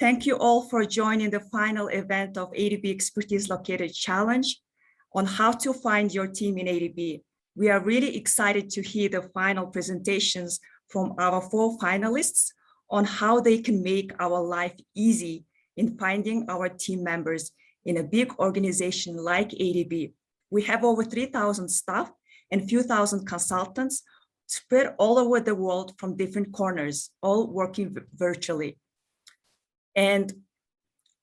Thank you all for joining the final event of ADB Expertise Locator Challenge on how to find your team in ADB. We are really excited to hear the final presentations from our 4 finalists on how they can make our life easy in finding our team members in a big organization like ADB. We have over 3,000 staff and few thousand consultants spread all over the world from different corners, all working virtually. And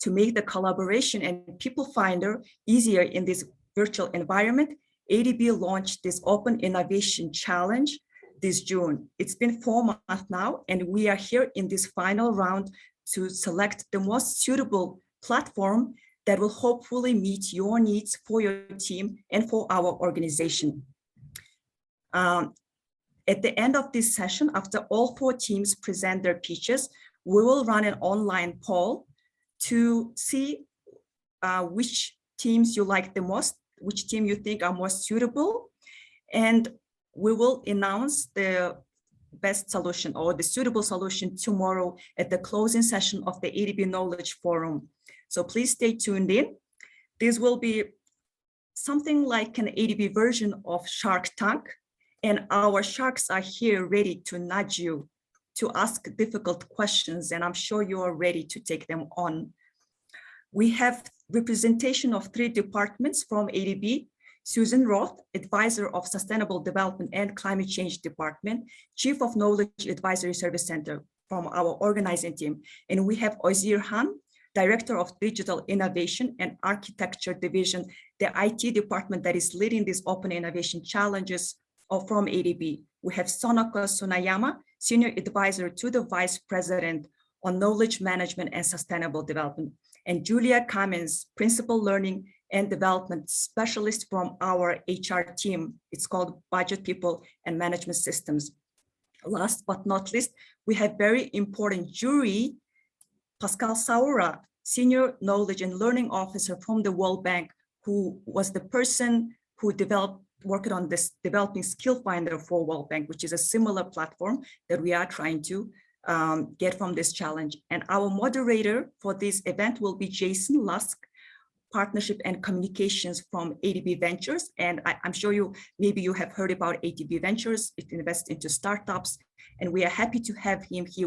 to make the collaboration and people finder easier in this virtual environment, ADB launched this Open Innovation Challenge this June. It's been 4 months now, and we are here in this final round to select the most suitable platform that will hopefully meet your needs for your team and for our organization. At the end of this session, after all 4 teams present their pitches, we will run an online poll to see which teams you like the most, which team you think are most suitable, and we will announce the best solution or the suitable solution tomorrow at the closing session of the ADB Knowledge Forum. So please stay tuned in. This will be something like an ADB version of Shark Tank, and our sharks are here ready to nudge you to ask difficult questions, and I'm sure you are ready to take them on. We have representation of 3 departments from ADB: Susan Roth, Advisor of Sustainable Development and Climate Change Department, Chief of Knowledge Advisory Service Center from our organizing team. And we have Ozir Han, Director of Digital Innovation and Architecture Division, the IT department that is leading these Open Innovation Challenges from ADB. We have Sonoko Sunayama, Senior Advisor to the Vice President on Knowledge Management and Sustainable Development, and Julia Cummins, Principal Learning and Development Specialist from our HR team. It's called Budget People and Management Systems. Last but not least, we have very important jury, Pascal Saura, Senior Knowledge and Learning Officer from the World Bank, who was the person who worked on this developing skill finder for World Bank, which is a similar platform that we are trying to get from this challenge. And our moderator for this event will be Jason Lusk, Partnership and Communications from ADB Ventures. And I'm sure maybe you have heard about ADB Ventures. It invests into startups, and we are happy to have him. He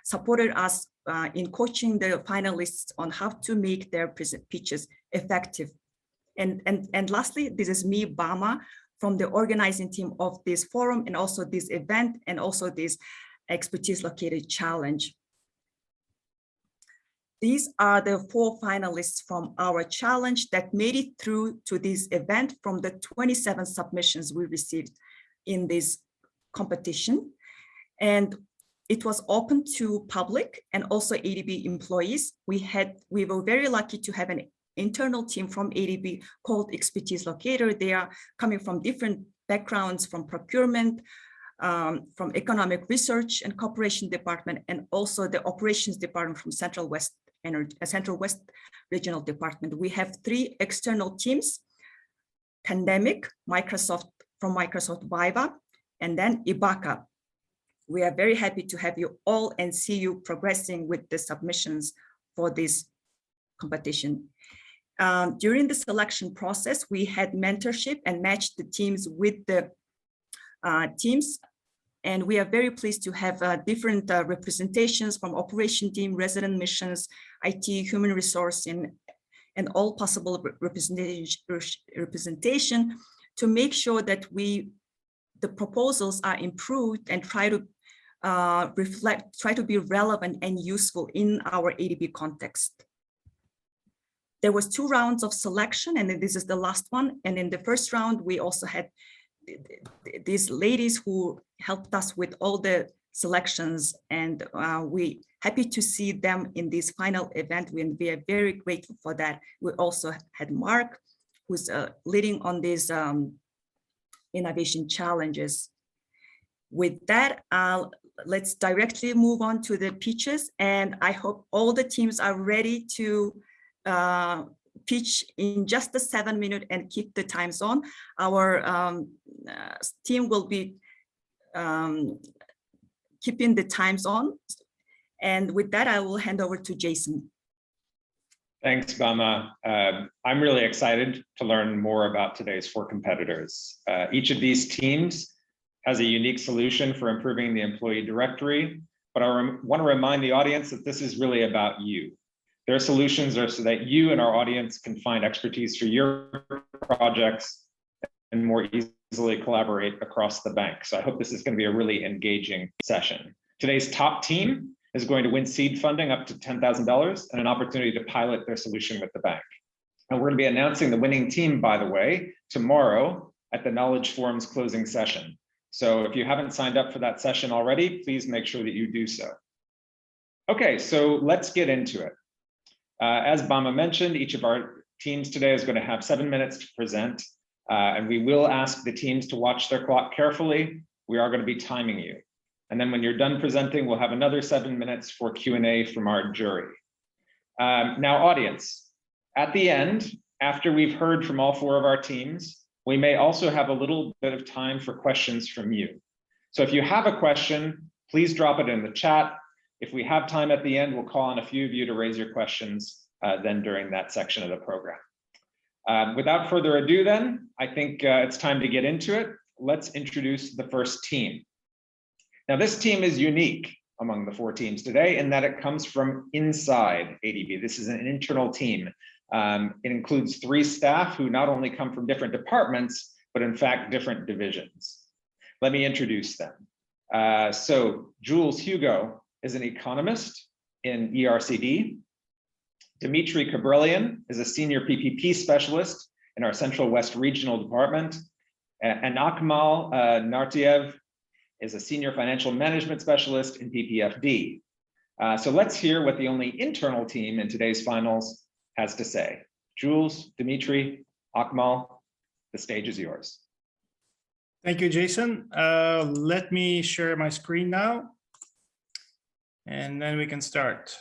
supported us in coaching the finalists on how to make their pitches effective. And lastly, this is me, Bama, from the organizing team of this forum and also this event and also this Expertise Locator Challenge. These are the 4 finalists from our challenge that made it through to this event from the 27 submissions we received in this competition. And it was open to public and also ADB employees. We were very lucky to have an internal team from ADB called Expertise Locator. They are coming from different backgrounds, from procurement, from economic research and cooperation department, and also the operations department from Central West Regional Department. We have 3 external teams: Tandemic, from Microsoft Viva, and then Ibuka. We are very happy to have you all and see you progressing with the submissions for this competition. During the selection process, we had mentorship and matched the teams with the teams. And we are very pleased to have different representations from operation team, resident missions, IT, human resource, and all possible representation to make sure that the proposals are improved and try to be relevant and useful in our ADB context. There was 2 rounds of selection, and then this is the last one. And in the first round, we also had these ladies who helped us with all the selections, and we happy to see them in this final event. We are very grateful for that. We also had Mark, who's leading on these innovation challenges. With that, let's directly move on to the pitches, and I hope all the teams are ready to pitch in just a 7 minutes and keep the times on. Our team will be keeping the times on, And with that, I will hand over to Jason. Thanks, Bama. I'm really excited to learn more about today's 4 competitors. Each of these teams has a unique solution for improving the employee directory, but I want to remind the audience that this is really about you. Their solutions are so that you and our audience can find expertise for your projects and more easily collaborate across the bank. So I hope this is going to be a really engaging session. Today's top team is going to win seed funding up to $10,000 and an opportunity to pilot their solution with the bank. And we're going to be announcing the winning team, by the way, tomorrow at the Knowledge Forum's closing session. So if you haven't signed up for that session already, please make sure that you do so. Okay, so let's get into it. As Bama mentioned, each of our teams today is going to have 7 minutes to present, and we will ask the teams to watch their clock carefully. We are going to be timing you. And then when you're done presenting, we'll have another 7 minutes for Q&A from our jury. Now, audience, at the end, after we've heard from all 4 of our teams, we may also have a little bit of time for questions from you. So if you have a question, please drop it in the chat. If we have time at the end, we'll call on a few of you to raise your questions then during that section of the program. Without further ado then, I think it's time to get into it. Let's introduce the first team. Now, this team is unique among the 4 teams today in that it comes from inside ADB. This is an internal team. It includes 3 staff who not only come from different departments, but in fact, different divisions. Let me introduce them. So Jules Hugo is an economist in ERCD. Dimitri Kabrelian is a senior PPP specialist in our Central West Regional Department. And Akmal Nartiev is a senior financial management specialist in PPFD. So let's hear what the only internal team in today's finals has to say. Jules, Dimitri, Akmal, the stage is yours. Thank you, Jason. Let me share my screen now, and then we can start.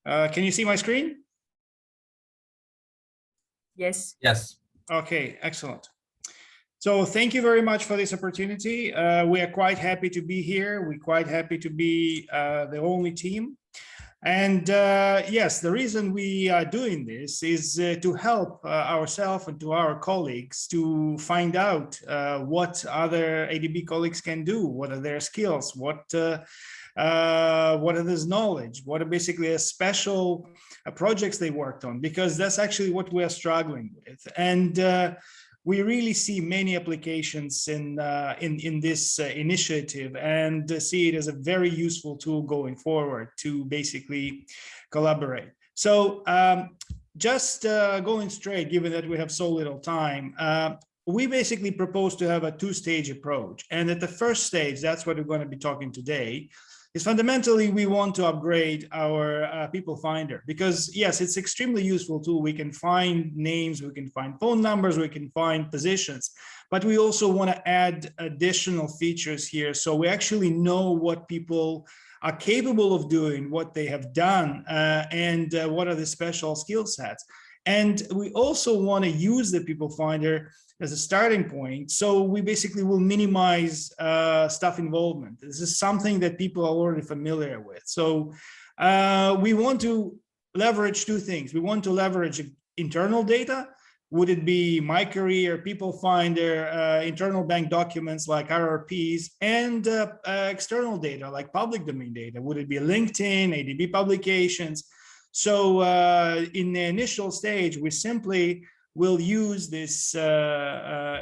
Can you see my screen? Yes. Yes. Okay, excellent. So thank you very much for this opportunity. We are quite happy to be here. We're quite happy to be the only team. And yes, the reason we are doing this is to help ourselves and to our colleagues to find out what other ADB colleagues can do, what are their skills, what are their knowledge, what are basically special projects they worked on, because that's actually what we are struggling with. And we really see many applications in this initiative and see it as a very useful tool going forward to basically collaborate. So just going straight, given that we have so little time, we basically propose to have a 2-stage approach. And at the first stage, that's what we're going to be talking today, is fundamentally we want to upgrade our people finder, because yes, it's extremely useful tool. We can find names, we can find phone numbers, we can find positions, but we also want to add additional features here, so we actually know what people are capable of doing, what they have done, and what are the special skill sets. And we also want to use the people finder as a starting point. So we basically will minimize staff involvement. This is something that people are already familiar with. So we want to leverage 2 things. We want to leverage internal data. Would it be my career, people finder, internal bank documents like RRPs, and external data like public domain data? Would it be LinkedIn, ADB publications? So in the initial stage, we simply will use this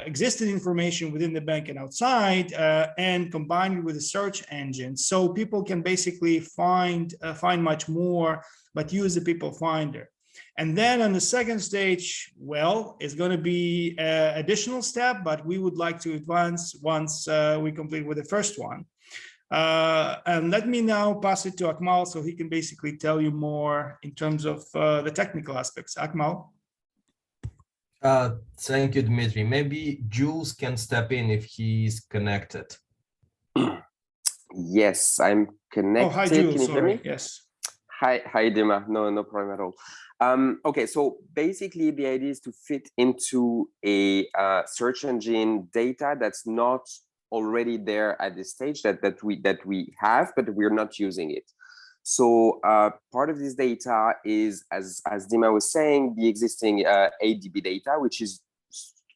existing information within the bank and outside and combine it with a search engine, so people can basically find much more, but use the people finder. And then on the second stage, well, it's going to be an additional step, but we would like to advance once we complete with the first one. And let me now pass it to Akmal so he can basically tell you more in terms of the technical aspects. Akmal. Thank you, Dmitry. Maybe Jules can step in if he's connected. Yes, I'm connected. Oh, hi, Jules. Can you hear me? Yes. Hi, Dima. No problem at all. Okay, so basically the idea is to fit into a search engine data that's not already there at this stage that we have, but we're not using it. So part of this data is, as Dima was saying, the existing ADB data, which is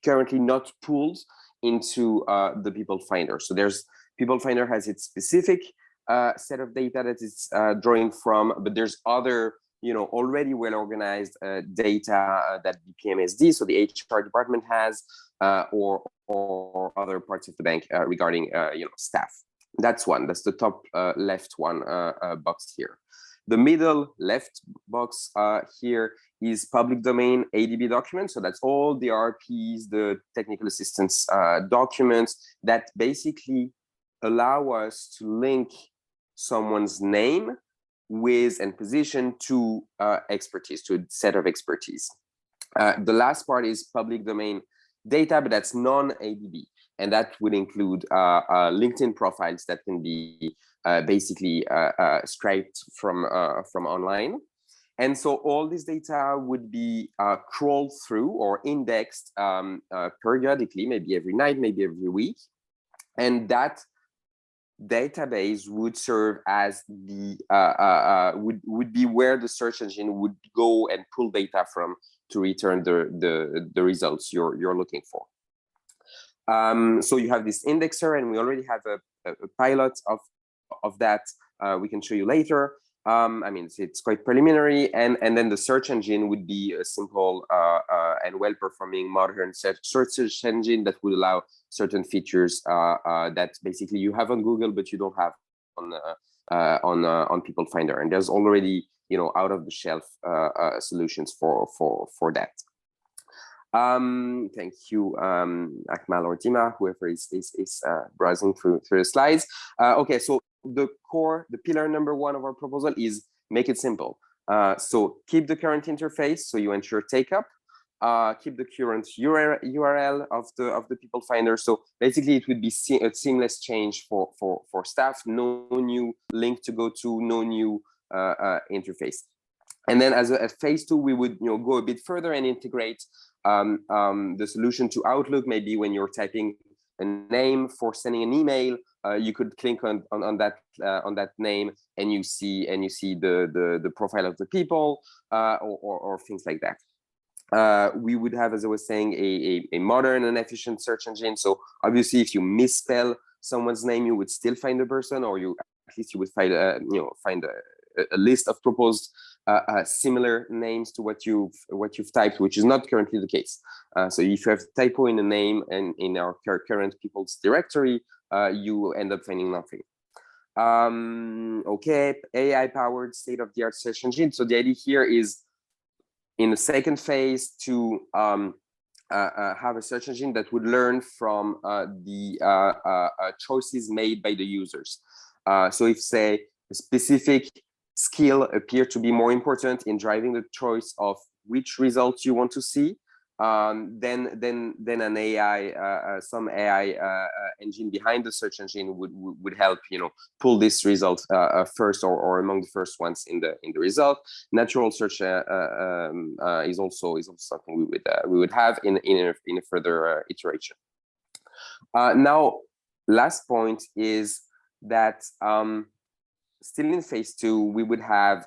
currently not pulled into the People Finder. So there's People Finder has its specific set of data that it's drawing from, but there's other, already well-organized data that BPMSD, so the HR department has, or other parts of the bank regarding, staff. That's one. That's the top left one box here. The middle left box here is public domain ADB documents. So that's all the RPs, the technical assistance documents that basically allow us to link someone's name with and position to expertise, to a set of expertise. The last part is public domain data, but that's non-ADB. And that would include LinkedIn profiles that can be basically scraped from online. And so all this data would be crawled through or indexed periodically, maybe every night, maybe every week. And that database would serve as the would be where the search engine would go and pull data from to return the results you're looking for. So you have this indexer, and we already have a pilot of that. We can show you later. I mean, it's quite preliminary, and then the search engine would be a simple and well-performing modern search engine that would allow certain features that basically you have on Google, but you don't have on People Finder. And there's already out-of-the-shelf solutions for that. Thank you, Akmal or Dima, whoever is browsing through the slides. Okay, so the pillar number one of our proposal is make it simple. So keep the current interface, so you ensure take up. Keep the current URL of the People Finder. So basically, it would be a seamless change for staff. No new link to go to, no new interface. And then as a phase two, we would go a bit further and integrate the solution to Outlook. Maybe when you're typing a name for sending an email, you could click on that name, and you see the profile of the people or things like that. We would have, as I was saying, a modern and efficient search engine. So obviously, if you misspell someone's name, you would still find the person, or at least you would find a list of proposed similar names to what you've typed, which is not currently the case. So if you have a typo in a name and in our current people's directory, you end up finding nothing. Okay, AI-powered state-of-the-art search engine. So the idea here is, in the second phase, to have a search engine that would learn from the choices made by the users. So if, say, a specific skill appear to be more important in driving the choice of which results you want to see, then an AI, some AI engine behind the search engine would help pull this result first or among the first ones in the result. Natural search is also something we would have in a further iteration. Now, last point is that still in phase two, we would have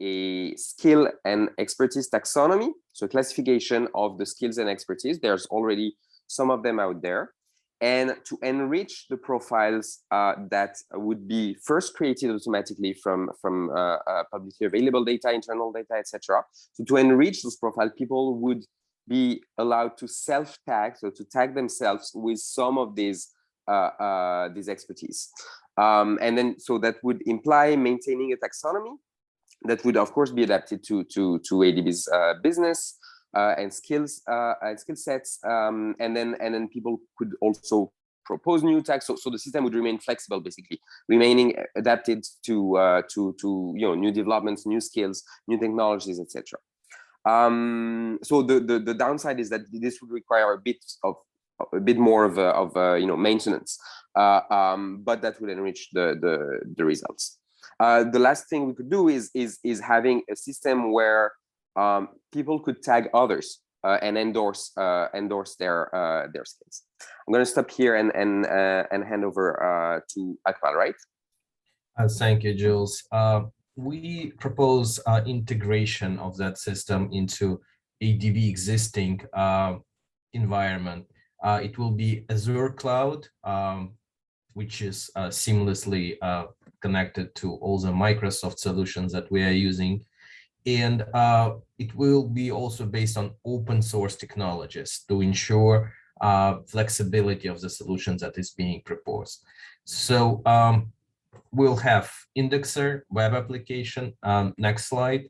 a skill and expertise taxonomy, so classification of the skills and expertise. There's already some of them out there. And to enrich the profiles that would be first created automatically from publicly available data, internal data, etc. So to enrich those profiles, people would be allowed to self-tag, so to tag themselves with some of these expertise. And then, so that would imply maintaining a taxonomy that would, of course, be adapted to ADB's business and skill sets. And then people could also propose new tags. So the system would remain flexible, basically, remaining adapted to new developments, new skills, new technologies, etc. So the downside is that this would require a bit more of maintenance, but that would enrich the results. The last thing we could do is having a system where people could tag others. and endorse their skills. I'm going to stop here and hand over to Akmal, right? Thank you, Jules. We propose integration of that system into ADB existing environment. It will be Azure Cloud, which is seamlessly connected to all the Microsoft solutions that we are using. And it will be also based on open source technologies to ensure flexibility of the solutions that is being proposed. So we'll have indexer, web application. Next slide.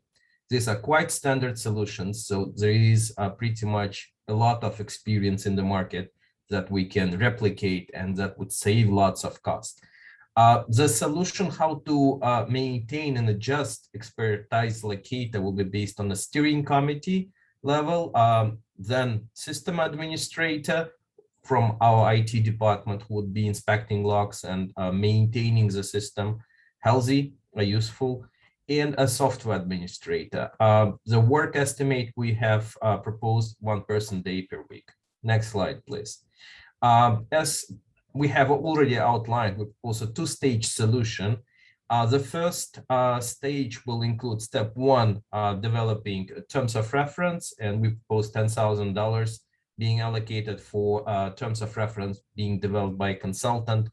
These are quite standard solutions. So there is pretty much a lot of experience in the market that we can replicate and that would save lots of cost. The solution how to maintain and adjust expertise Locator will be based on the steering committee level, then system administrator from our IT department who would be inspecting logs and maintaining the system healthy, useful, and a software administrator. The work estimate we have proposed 1 person day per week. Next slide, please. As we have already outlined with also 2-stage solution. The first stage will include step 1, developing terms of reference, and we propose $10,000 being allocated for terms of reference being developed by a consultant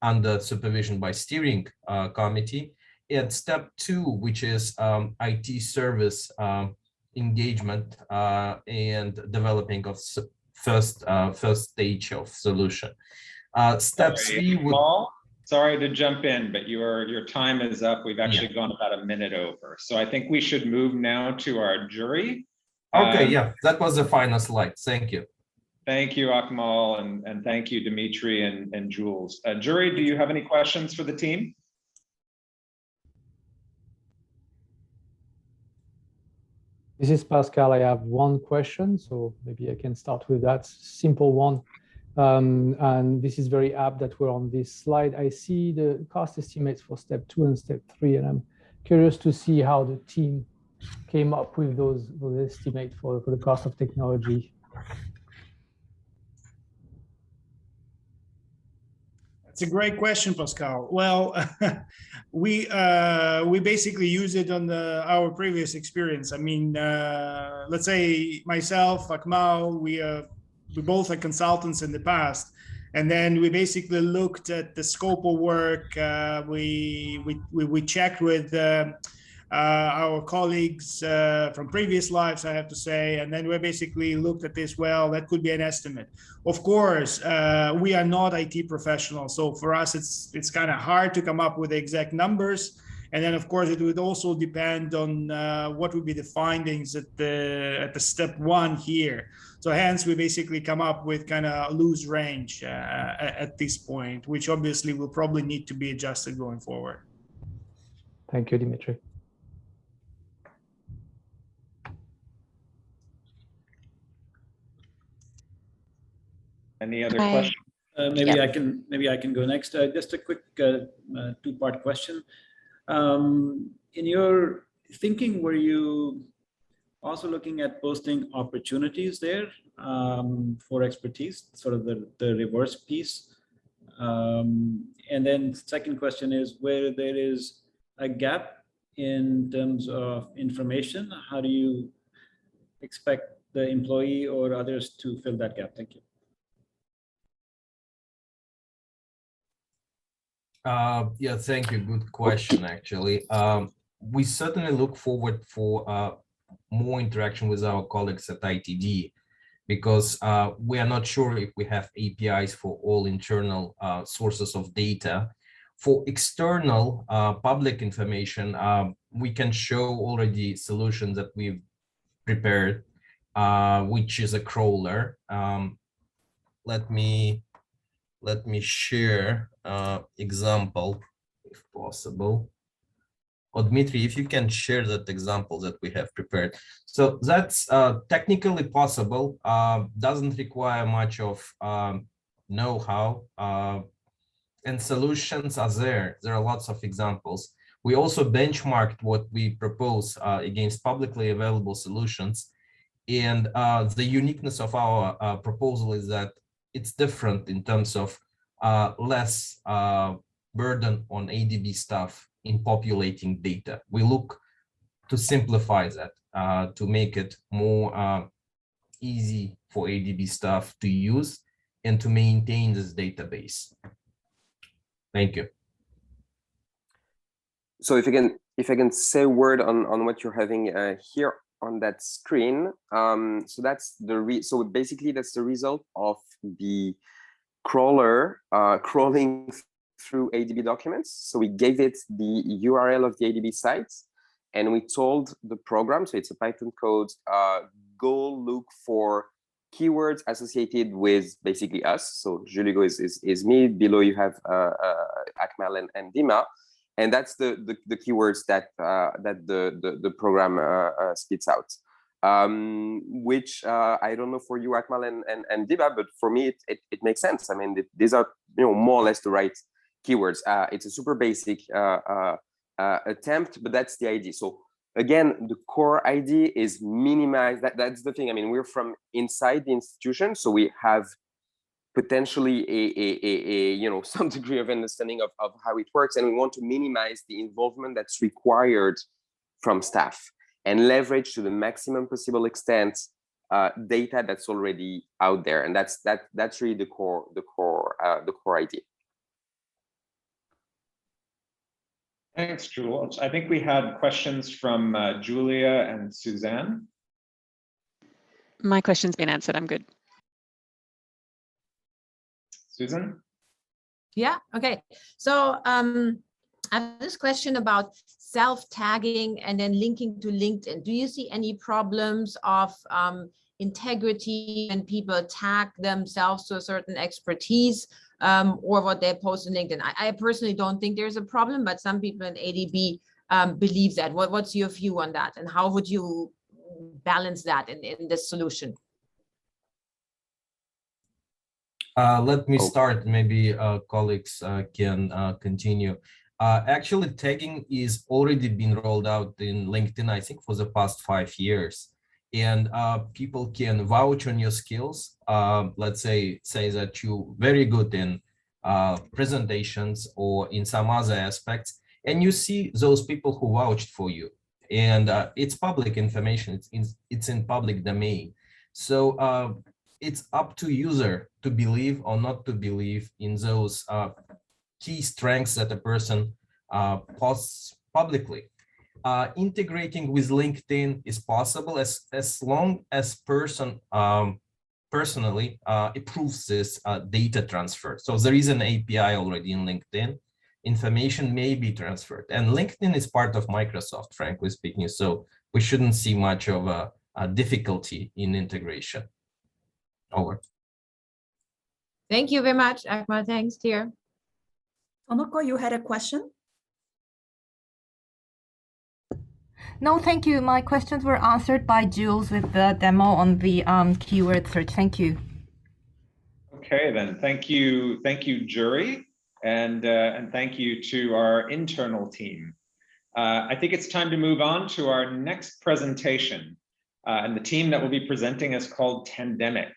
under supervision by steering committee. And step 2, which is IT service engagement and developing of first stage of solution. Step 3 would... Sorry to jump in, but your time is up. We've actually gone about a minute over. So I think we should move now to our jury. Okay, yeah, that was the final slide. Thank you. Thank you, Akmal, and thank you, Dimitri and Jules. Jury, do you have any questions for the team? This is Pascal. I have one question, so maybe I can start with that simple one. And this is very apt that we're on this slide. I see the cost estimates for step 2 and step 3, and I'm curious to see how the team came up with those estimates for the cost of technology. It's a great question, Pascal. Well, we basically use it on our previous experience. I mean, let's say myself, Akmal, we both are consultants in the past, and then we basically looked at the scope of work. We checked with our colleagues from previous lives, I have to say, and then we basically looked at this. Well, that could be an estimate. Of course, we are not IT professionals, so for us it's kind of hard to come up with the exact numbers. And then, of course, it would also depend on what would be the findings at the step 1 here. So hence, we basically come up with kind of a loose range at this point, which obviously will probably need to be adjusted going forward. Thank you, Dimitri. Any other questions? Maybe I can go next. Just a quick 2-part question. In your thinking, were you also looking at posting opportunities there for expertise, sort of the reverse piece? And then second question is, where there is a gap in terms of information, how do you expect the employee or others to fill that gap? Thank you. Yeah, thank you. Good question, actually. We certainly look forward for more interaction with our colleagues at ITD, because we are not sure if we have APIs for all internal sources of data. For external public information, we can show already solutions that we've prepared, which is a crawler. Let me share example if possible. Or Dmitry, if you can share that example that we have prepared. So that's technically possible, doesn't require much of know-how, and solutions are there. There are lots of examples. We also benchmarked what we propose against publicly available solutions. And the uniqueness of our proposal is that it's different in terms of less burden on ADB staff in populating data. We look to simplify that, to make it more easy for ADB staff to use and to maintain this database. Thank you. So if I can say a word on what you're having here on that screen. So that's so basically that's the result of the crawler crawling through ADB documents. So we gave it the URL of the ADB site, and we told the program, so it's a Python code, go look for keywords associated with basically us. So Juligo is me. Below you have Akmal and Dima, and that's the keywords that the program spits out. Which I don't know for you, Akmal and Dima, but for me it makes sense. I mean, these are more or less the right keywords. It's a super basic attempt, but that's the idea. So again, the core idea is minimize. That's the thing. I mean, we're from inside the institution, so we have potentially a some degree of understanding of how it works, and we want to minimize the involvement that's required from staff and leverage to the maximum possible extent data that's already out there, and that's really the core idea. Thanks, Jules. I think we had questions from Julia and Suzanne. My question's been answered. I'm good. Susan? Yeah, okay. So I have this question about self-tagging and then linking to LinkedIn. Do you see any problems of integrity when people tag themselves to a certain expertise or what they post on LinkedIn? I personally don't think there's a problem, but some people in ADB believe that. What's your view on that? And how would you balance that in this solution? Let me start, maybe colleagues can continue. Actually, tagging is already been rolled out in LinkedIn, I think, for the past 5 years. And people can vouch on your skills. Let's say that you're very good in presentations or in some other aspects, and you see those people who vouched for you. And it's public information, it's in public domain. So it's up to user to believe or not to believe in those key strengths that a person posts publicly. Integrating with LinkedIn is possible as long as person personally approves this data transfer. So there is an API already in LinkedIn. Information may be transferred, and LinkedIn is part of Microsoft, frankly speaking. So we shouldn't see much of a difficulty in integration. Over. Thank you very much, Akmal. Thanks, dear. Tomoko, you had a question? No, thank you. My questions were answered by Jules with the demo on the keyword search. Thank you. Okay, then. Thank you, jury, and thank you to our internal team. I think it's time to move on to our next presentation, and the team that will be presenting is called Tandemic.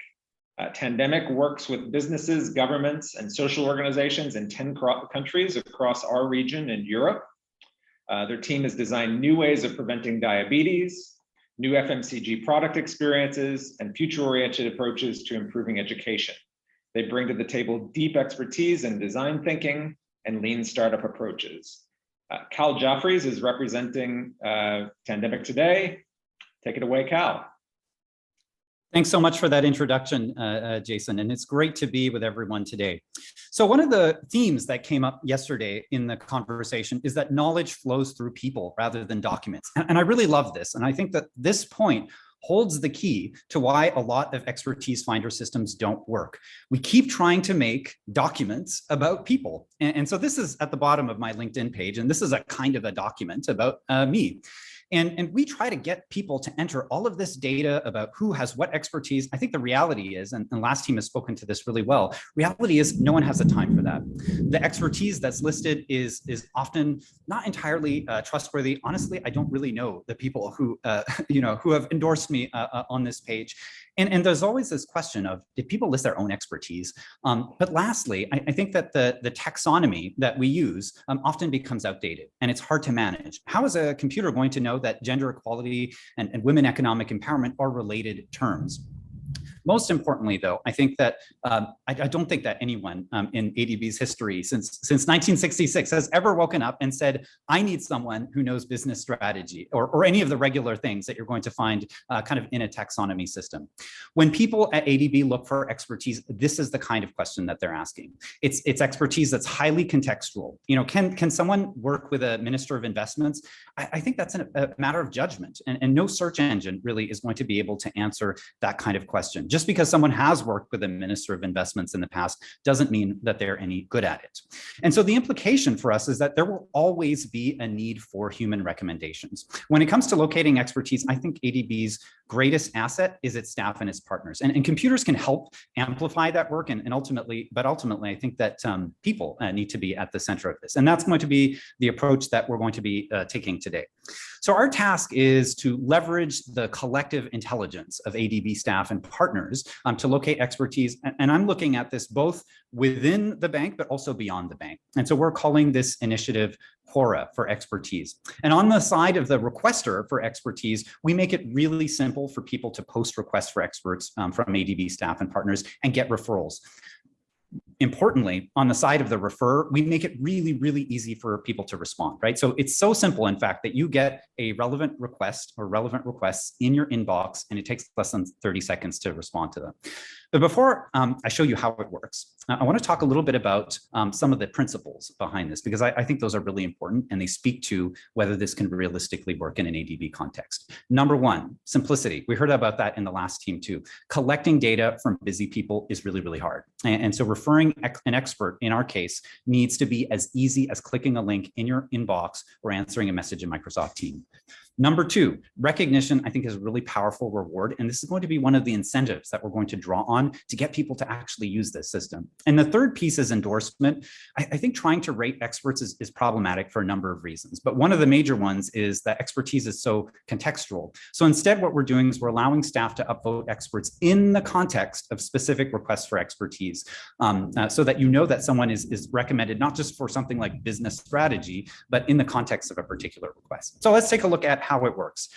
Tandemic works with businesses, governments, and social organizations in 10 countries across our region in Europe. Their team has designed new ways of preventing diabetes, new FMCG product experiences, and future-oriented approaches to improving education. They bring to the table deep expertise in design thinking and lean startup approaches. Cal Jaffries is representing Tandemic today. Take it away, Cal. Thanks so much for that introduction, Jason, and it's great to be with everyone today. So one of the themes that came up yesterday in the conversation is that knowledge flows through people rather than documents. And I really love this. And I think that this point holds the key to why a lot of expertise finder systems don't work. We keep trying to make documents about people. And so this is at the bottom of my LinkedIn page, and this is a kind of a document about me. And we try to get people to enter all of this data about who has what expertise. I think the reality is, and last team has spoken to this really well, reality is no one has the time for that. The expertise that's listed is often not entirely trustworthy. Honestly, I don't really know the people who, who have endorsed me on this page. And there's always this question of, did people list their own expertise? But lastly, I think that the taxonomy that we use often becomes outdated and it's hard to manage. How is a computer going to know that gender equality and women economic empowerment are related terms? Most importantly, though, I think that I don't think that anyone in ADB's history since 1966 has ever woken up and said, I need someone who knows business strategy or any of the regular things that you're going to find kind of in a taxonomy system. When people at ADB look for expertise, this is the kind of question that they're asking. It's expertise that's highly contextual. Can someone work with a minister of investments? I think that's a matter of judgment, and no search engine really is going to be able to answer that kind of question. Just because someone has worked with a minister of investments in the past doesn't mean that they're any good at it. And so the implication for us is that there will always be a need for human recommendations. When it comes to locating expertise, I think ADB's greatest asset is its staff and its partners. And computers can help amplify that work and ultimately, I think that people need to be at the center of this. And that's going to be the approach that we're going to be taking today. So our task is to leverage the collective intelligence of ADB staff and partners to locate expertise. And I'm looking at this both within the bank, but also beyond the bank. And so we're calling this initiative Quora for expertise. And on the side of the requester for expertise, we make it really simple for people to post requests for experts from ADB staff and partners and get referrals. Importantly, on the side of the refer, we make it really, really easy for people to respond, right? So it's so simple, in fact, that you get a relevant request or relevant requests in your inbox, and it takes less than 30 seconds to respond to them. But before I show you how it works, I want to talk a little bit about some of the principles behind this, because I think those are really important and they speak to whether this can realistically work in an ADB context. Number one, simplicity. We heard about that in the last team too. Collecting data from busy people is really, really hard. And so referring an expert, in our case, needs to be as easy as clicking a link in your inbox or answering a message in Microsoft Teams. Number two, recognition, I think, is a really powerful reward. And this is going to be one of the incentives that we're going to draw on to get people to actually use this system. And the third piece is endorsement. I think trying to rate experts is problematic for a number of reasons. But one of the major ones is that expertise is so contextual. So instead, what we're doing is we're allowing staff to upvote experts in the context of specific requests for expertise, so that you know that someone is recommended not just for something like business strategy, but in the context of a particular request. So let's take a look at how it works.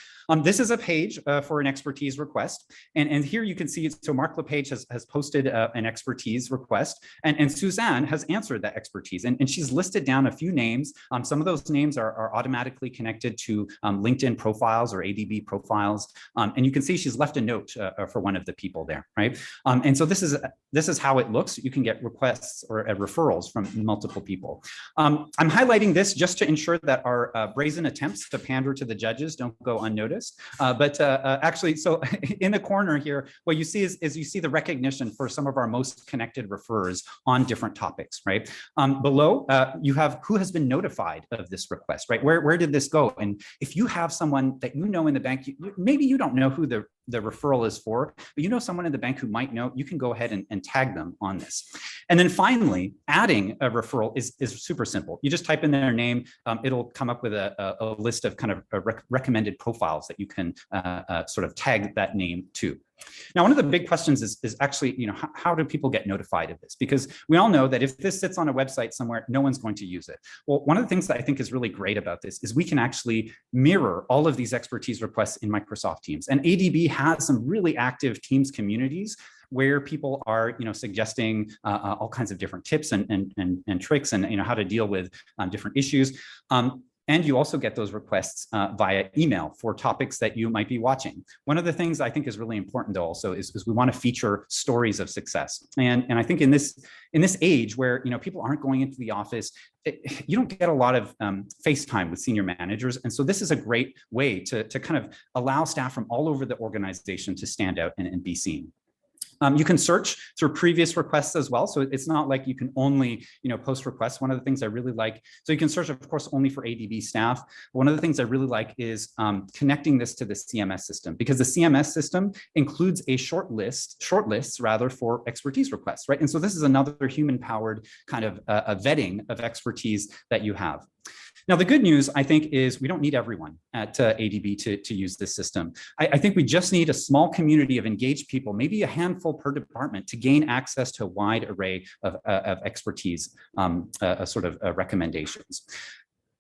This is a page for an expertise request. And here you can see, so Mark LePage has posted an expertise request, and Suzanne has answered that expertise. And she's listed down a few names. Some of those names are automatically connected to LinkedIn profiles or ADB profiles. And you can see she's left a note for one of the people there, right? And so this is how it looks. You can get requests or referrals from multiple people. I'm highlighting this just to ensure that our brazen attempts to pander to the judges don't go unnoticed. Actually, so in the corner here, what you see is you see the recognition for some of our most connected referrers on different topics, right? Below, you have who has been notified of this request, right? Where did this go? And if you have someone that you know in the bank, maybe you don't know who the referral is for, but you know someone in the bank who might know, you can go ahead and tag them on this. And then finally, adding a referral is super simple. You just type in their name, it'll come up with a list of kind of recommended profiles that you can sort of tag that name to. Now, one of the big questions is actually, how do people get notified of this? Because we all know that if this sits on a website somewhere, no one's going to use it. Well, one of the things that I think is really great about this is we can actually mirror all of these expertise requests in Microsoft Teams. And ADB has some really active Teams communities where people are, suggesting all kinds of different tips and tricks and, how to deal with different issues. And you also get those requests via email for topics that you might be watching. One of the things I think is really important though also is we want to feature stories of success. And I think in this age where people aren't going into the office, you don't get a lot of face time with senior managers. And so this is a great way to kind of allow staff from all over the organization to stand out and be seen. You can search through previous requests as well. So it's not like you can only, post requests. One of the things I really like, so you can search, of course, only for ADB staff. One of the things I really like is connecting this to the CMS system, because the CMS system includes a shortlists rather, for expertise requests, right? And so this is another human-powered kind of a vetting of expertise that you have. Now, the good news, I think, is we don't need everyone at ADB to use this system. I think we just need a small community of engaged people, maybe a handful per department, to gain access to a wide array of expertise recommendations.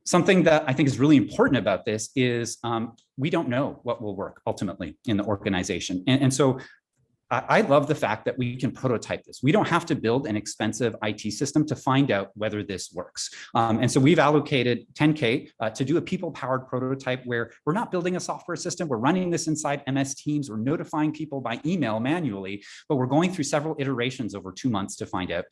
Something that I think is really important about this is we don't know what will work ultimately in the organization. And so I love the fact that we can prototype this. We don't have to build an expensive IT system to find out whether this works. And so we've allocated 10K to do a people-powered prototype where we're not building a software system. We're running this inside MS Teams. We're notifying people by email manually, but we're going through several iterations over 2 months to find out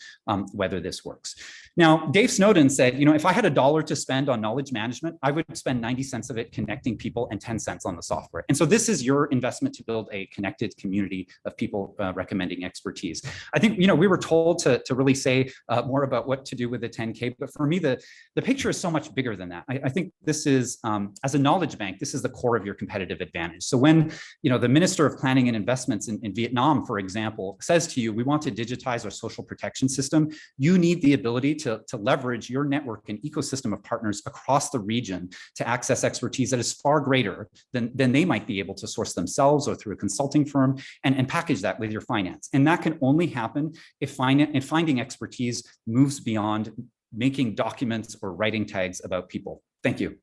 whether this works. Now, Dave Snowden said, if I had $1 to spend on knowledge management, I would spend 90 cents of it connecting people and 10 cents on the software. And so this is your investment to build a connected community of people recommending expertise. I think, we were told to really say more about what to do with the 10K, but for me, the picture is so much bigger than that. I think this is, as a knowledge bank, this is the core of your competitive advantage. So when, the Minister of Planning and Investments in Vietnam, for example, says to you, we want to digitize our social protection system, you need the ability to leverage your network and ecosystem of partners across the region to access expertise that is far greater than they might be able to source themselves or through a consulting firm, and package that with your finance. And that can only happen if finding expertise moves beyond making documents or writing tags about people. Thank you.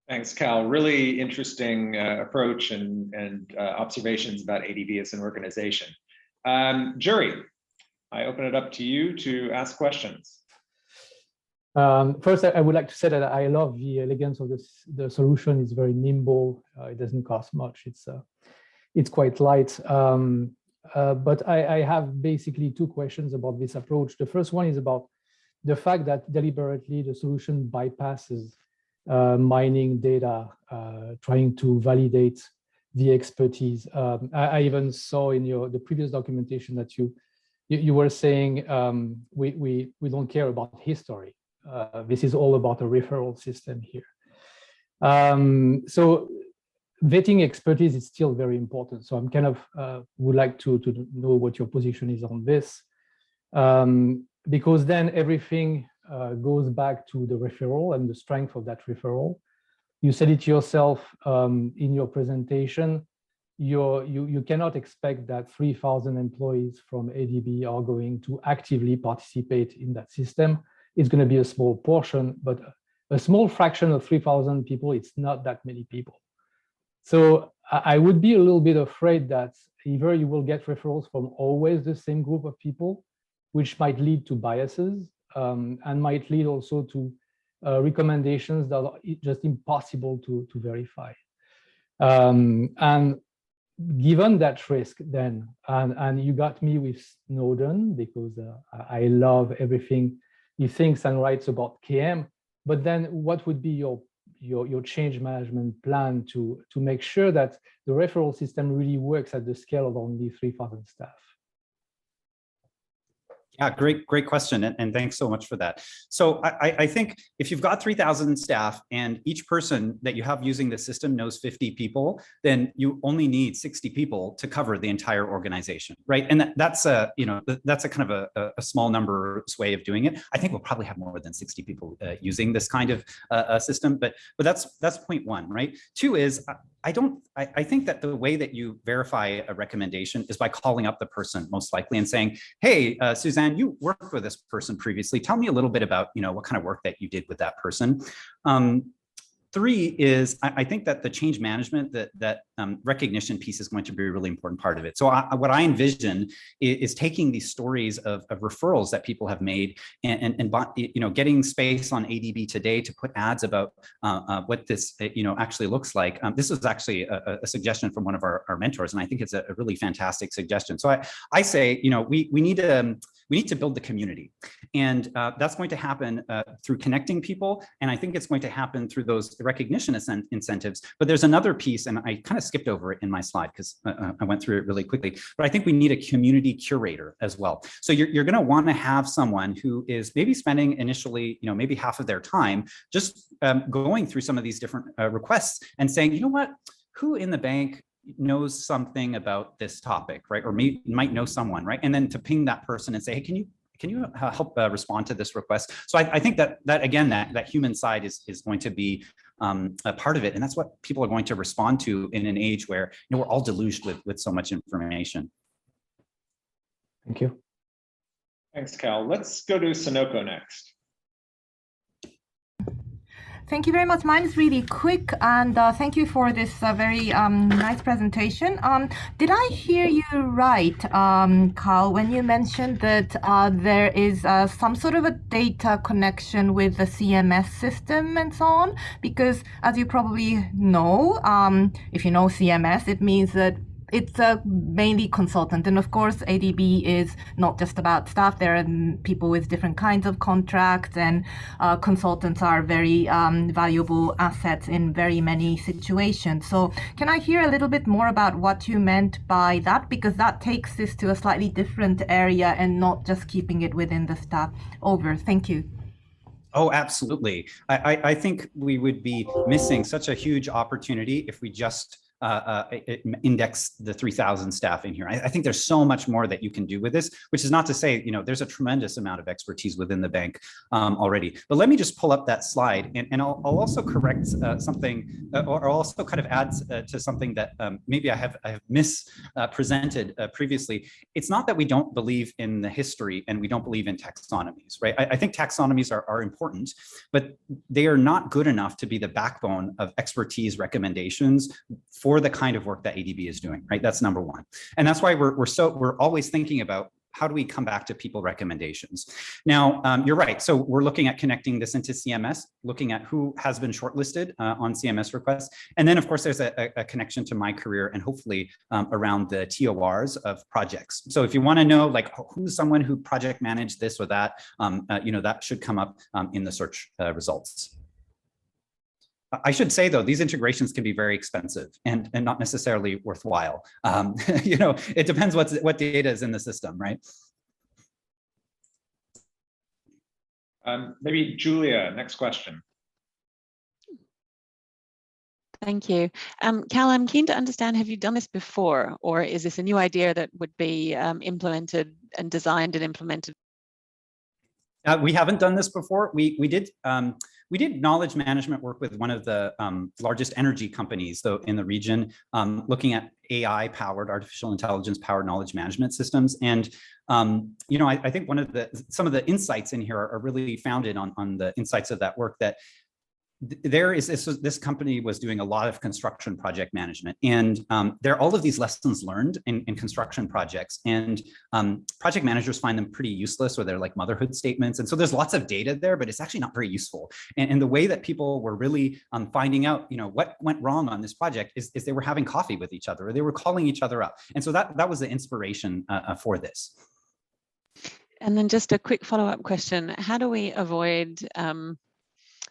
Thanks, Cal. Really interesting approach and observations about ADB as an organization. Jury, I open it up to you to ask questions. First, I would like to say that I love the elegance of the solution. It's very nimble. It doesn't cost much. It's quite light. But I have basically two questions about this approach. The first one is about the fact that deliberately the solution bypasses mining data, trying to validate the expertise. I even saw in the previous documentation that you were saying we don't care about history. This is all about a referral system here. So vetting expertise is still very important. So I'm kind of would like to know what your position is on this, because then everything goes back to the referral and the strength of that referral. You said it yourself in your presentation. You cannot expect that 3,000 employees from ADB are going to actively participate in that system. It's going to be a small portion, but a small fraction of 3,000 people, it's not that many people. So I would be a little bit afraid that either you will get referrals from always the same group of people, which might lead to biases and might lead also to recommendations that are just impossible to verify. And given that risk then, and you got me with Snowden because I love everything he thinks and writes about KM, but then what would be your change management plan to make sure that the referral system really works at the scale of only 3,000 staff? Yeah, great question. And thanks so much for that. So I think if you've got 3,000 staff and each person that you have using the system knows 50 people, then you only need 60 people to cover the entire organization, right? And that's a kind of a small numbers way of doing it. I think we'll probably have more than 60 people using this kind of system, but that's point one, right? Two is I think that the way that you verify a recommendation is by calling up the person most likely and saying, hey, Suzanne, you worked with this person previously. Tell me a little bit about, what kind of work that you did with that person. Three is I think that the change management, that recognition piece is going to be a really important part of it. So what I envision is taking these stories of referrals that people have made and getting space on ADB today to put ads about what this actually looks like. This was actually a suggestion from one of our mentors, and I think it's a really fantastic suggestion. So I say we need we need to build the community. And that's going to happen through connecting people. And I think it's going to happen through those recognition incentives. But there's another piece, and I kind of skipped over it in my slide because I went through it really quickly, but I think we need a community curator as well. So you're going to want to have someone who is maybe spending initially, maybe half of their time just going through some of these different requests and saying, you know what, who in the bank knows something about this topic, right? Or might know someone, right? And then to ping that person and say, hey, can you help respond to this request? So I think that again, that human side is going to be a part of it. And that's what people are going to respond to in an age where we're all deluged with so much information. Thank you. Thanks, Cal. Let's go to Sonoko next. Thank you very much. Mine is really quick, and thank you for this very nice presentation. Did I hear you right, Carl, when you mentioned that there is some sort of a data connection with the CMS system and so on? Because as you probably know, if you know CMS, it means that it's mainly consultant. And of course, ADB is not just about staff. There are people with different kinds of contracts, and consultants are very valuable assets in very many situations. So can I hear a little bit more about what you meant by that? Because that takes this to a slightly different area and not just keeping it within the staff. Over. Thank you. Oh, absolutely. I think we would be missing such a huge opportunity if we just index the 3,000 staff in here. I think there's so much more that you can do with this, which is not to say, there's a tremendous amount of expertise within the bank already. But let me just pull up that slide, and I'll also correct something, or also kind of add to something that maybe I have mispresented previously. It's not that we don't believe in the history and we don't believe in taxonomies, right? I think taxonomies are important, but they are not good enough to be the backbone of expertise recommendations for the kind of work that ADB is doing, right? That's number one. And that's why we're always thinking about how do we come back to people recommendations. Now, you're right. So we're looking at connecting this into CMS, looking at who has been shortlisted on CMS requests. And then of course, there's a connection to my career and hopefully around the TORs of projects. So if you want to know like who's someone who project managed this or that, that should come up in the search results. I should say, though, these integrations can be very expensive and not necessarily worthwhile. It depends what data is in the system, right? Maybe Julia, next question. Thank you. Cal, I'm keen to understand, have you done this before, or is this a new idea that would be implemented and designed and implemented? We haven't done this before. We did knowledge management work with one of the largest energy companies, though, in the region, looking at AI-powered, artificial intelligence-powered knowledge management systems. And I think some of the insights in here are really founded on the insights of that work. That this company was doing a lot of construction project management, and there are all of these lessons learned in construction projects, and project managers find them pretty useless, or they're like motherhood statements. And so there's lots of data there, but it's actually not very useful. And the way that people were really finding out, what went wrong on this project is they were having coffee with each other, or they were calling each other up. And so that was the inspiration for this. And then just a quick follow-up question: how do we avoid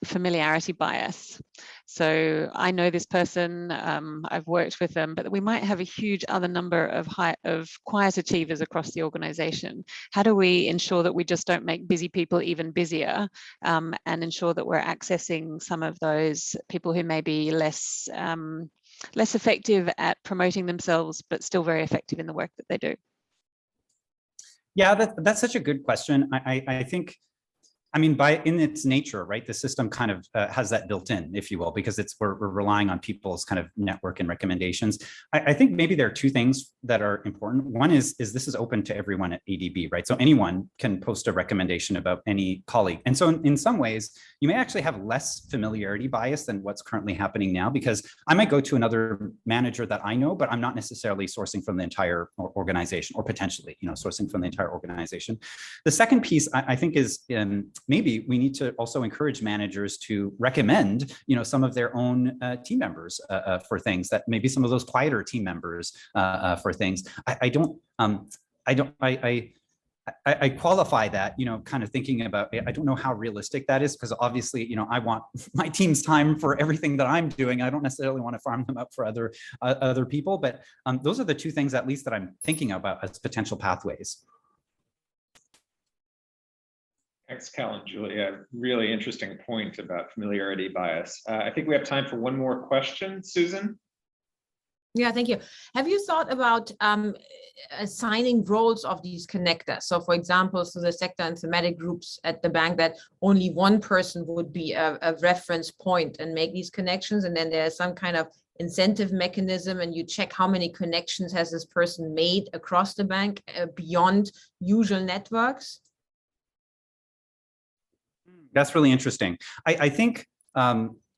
familiarity bias? So I know this person, I've worked with them, but we might have a huge other number of quiet achievers across the organization. How do we ensure that we just don't make busy people even busier, and ensure that we're accessing some of those people who may be less effective at promoting themselves, but still very effective in the work that they do? Yeah, that's such a good question. I think, in its nature, right, the system kind of has that built in, if you will, because we're relying on people's kind of network and recommendations. I think maybe there are two things that are important. One is this is open to everyone at ADB, right? So anyone can post a recommendation about any colleague. And so in some ways, you may actually have less familiarity bias than what's currently happening now, because I might go to another manager that I know, but I'm not necessarily sourcing from the entire organization, or potentially, sourcing from the entire organization. The second piece, I think, is maybe we need to also encourage managers to recommend, some of their own team members for things, that maybe some of those quieter team members for things. I qualify that, kind of thinking about, I don't know how realistic that is, because obviously, I want my team's time for everything that I'm doing. I don't necessarily want to farm them up for other people, but those are the two things at least that I'm thinking about as potential pathways. Thanks, Cal and Julia. Really interesting point about familiarity bias. I think we have time for one more question. Susan? Yeah, thank you. Have you thought about assigning roles of these connectors? So for example, so the sector and thematic groups at the bank, that only one person would be a reference point and make these connections, and then there's some kind of incentive mechanism, and you check how many connections has this person made across the bank beyond usual networks? That's really interesting. I think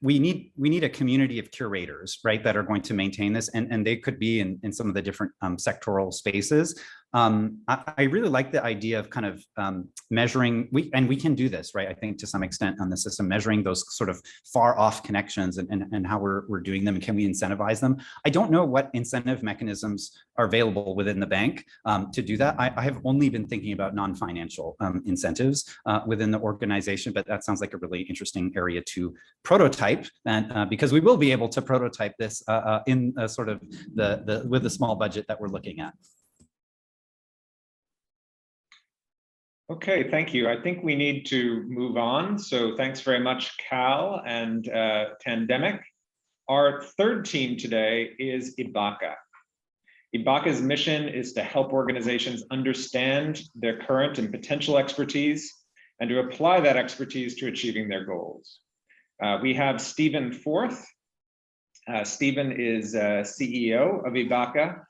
we need a community of curators, right, that are going to maintain this, and they could be in some of the different sectoral spaces. I really like the idea of kind of measuring, and we can do this, right? I think to some extent on the system, measuring those sort of far off connections and how we're doing them, and can we incentivize them? I don't know what incentive mechanisms are available within the bank to do that. I have only been thinking about non-financial incentives within the organization, but that sounds like a really interesting area to prototype, and because we will be able to prototype this in sort of with the small budget that we're looking at. Okay, thank you. I think we need to move on. So thanks very much, Cal and Tandemic. Our third team today is Ibuka. Ibuka's mission is to help organizations understand their current and potential expertise and to apply that expertise to achieving their goals. We have Stephen Forth. Stephen is CEO of Ibuka,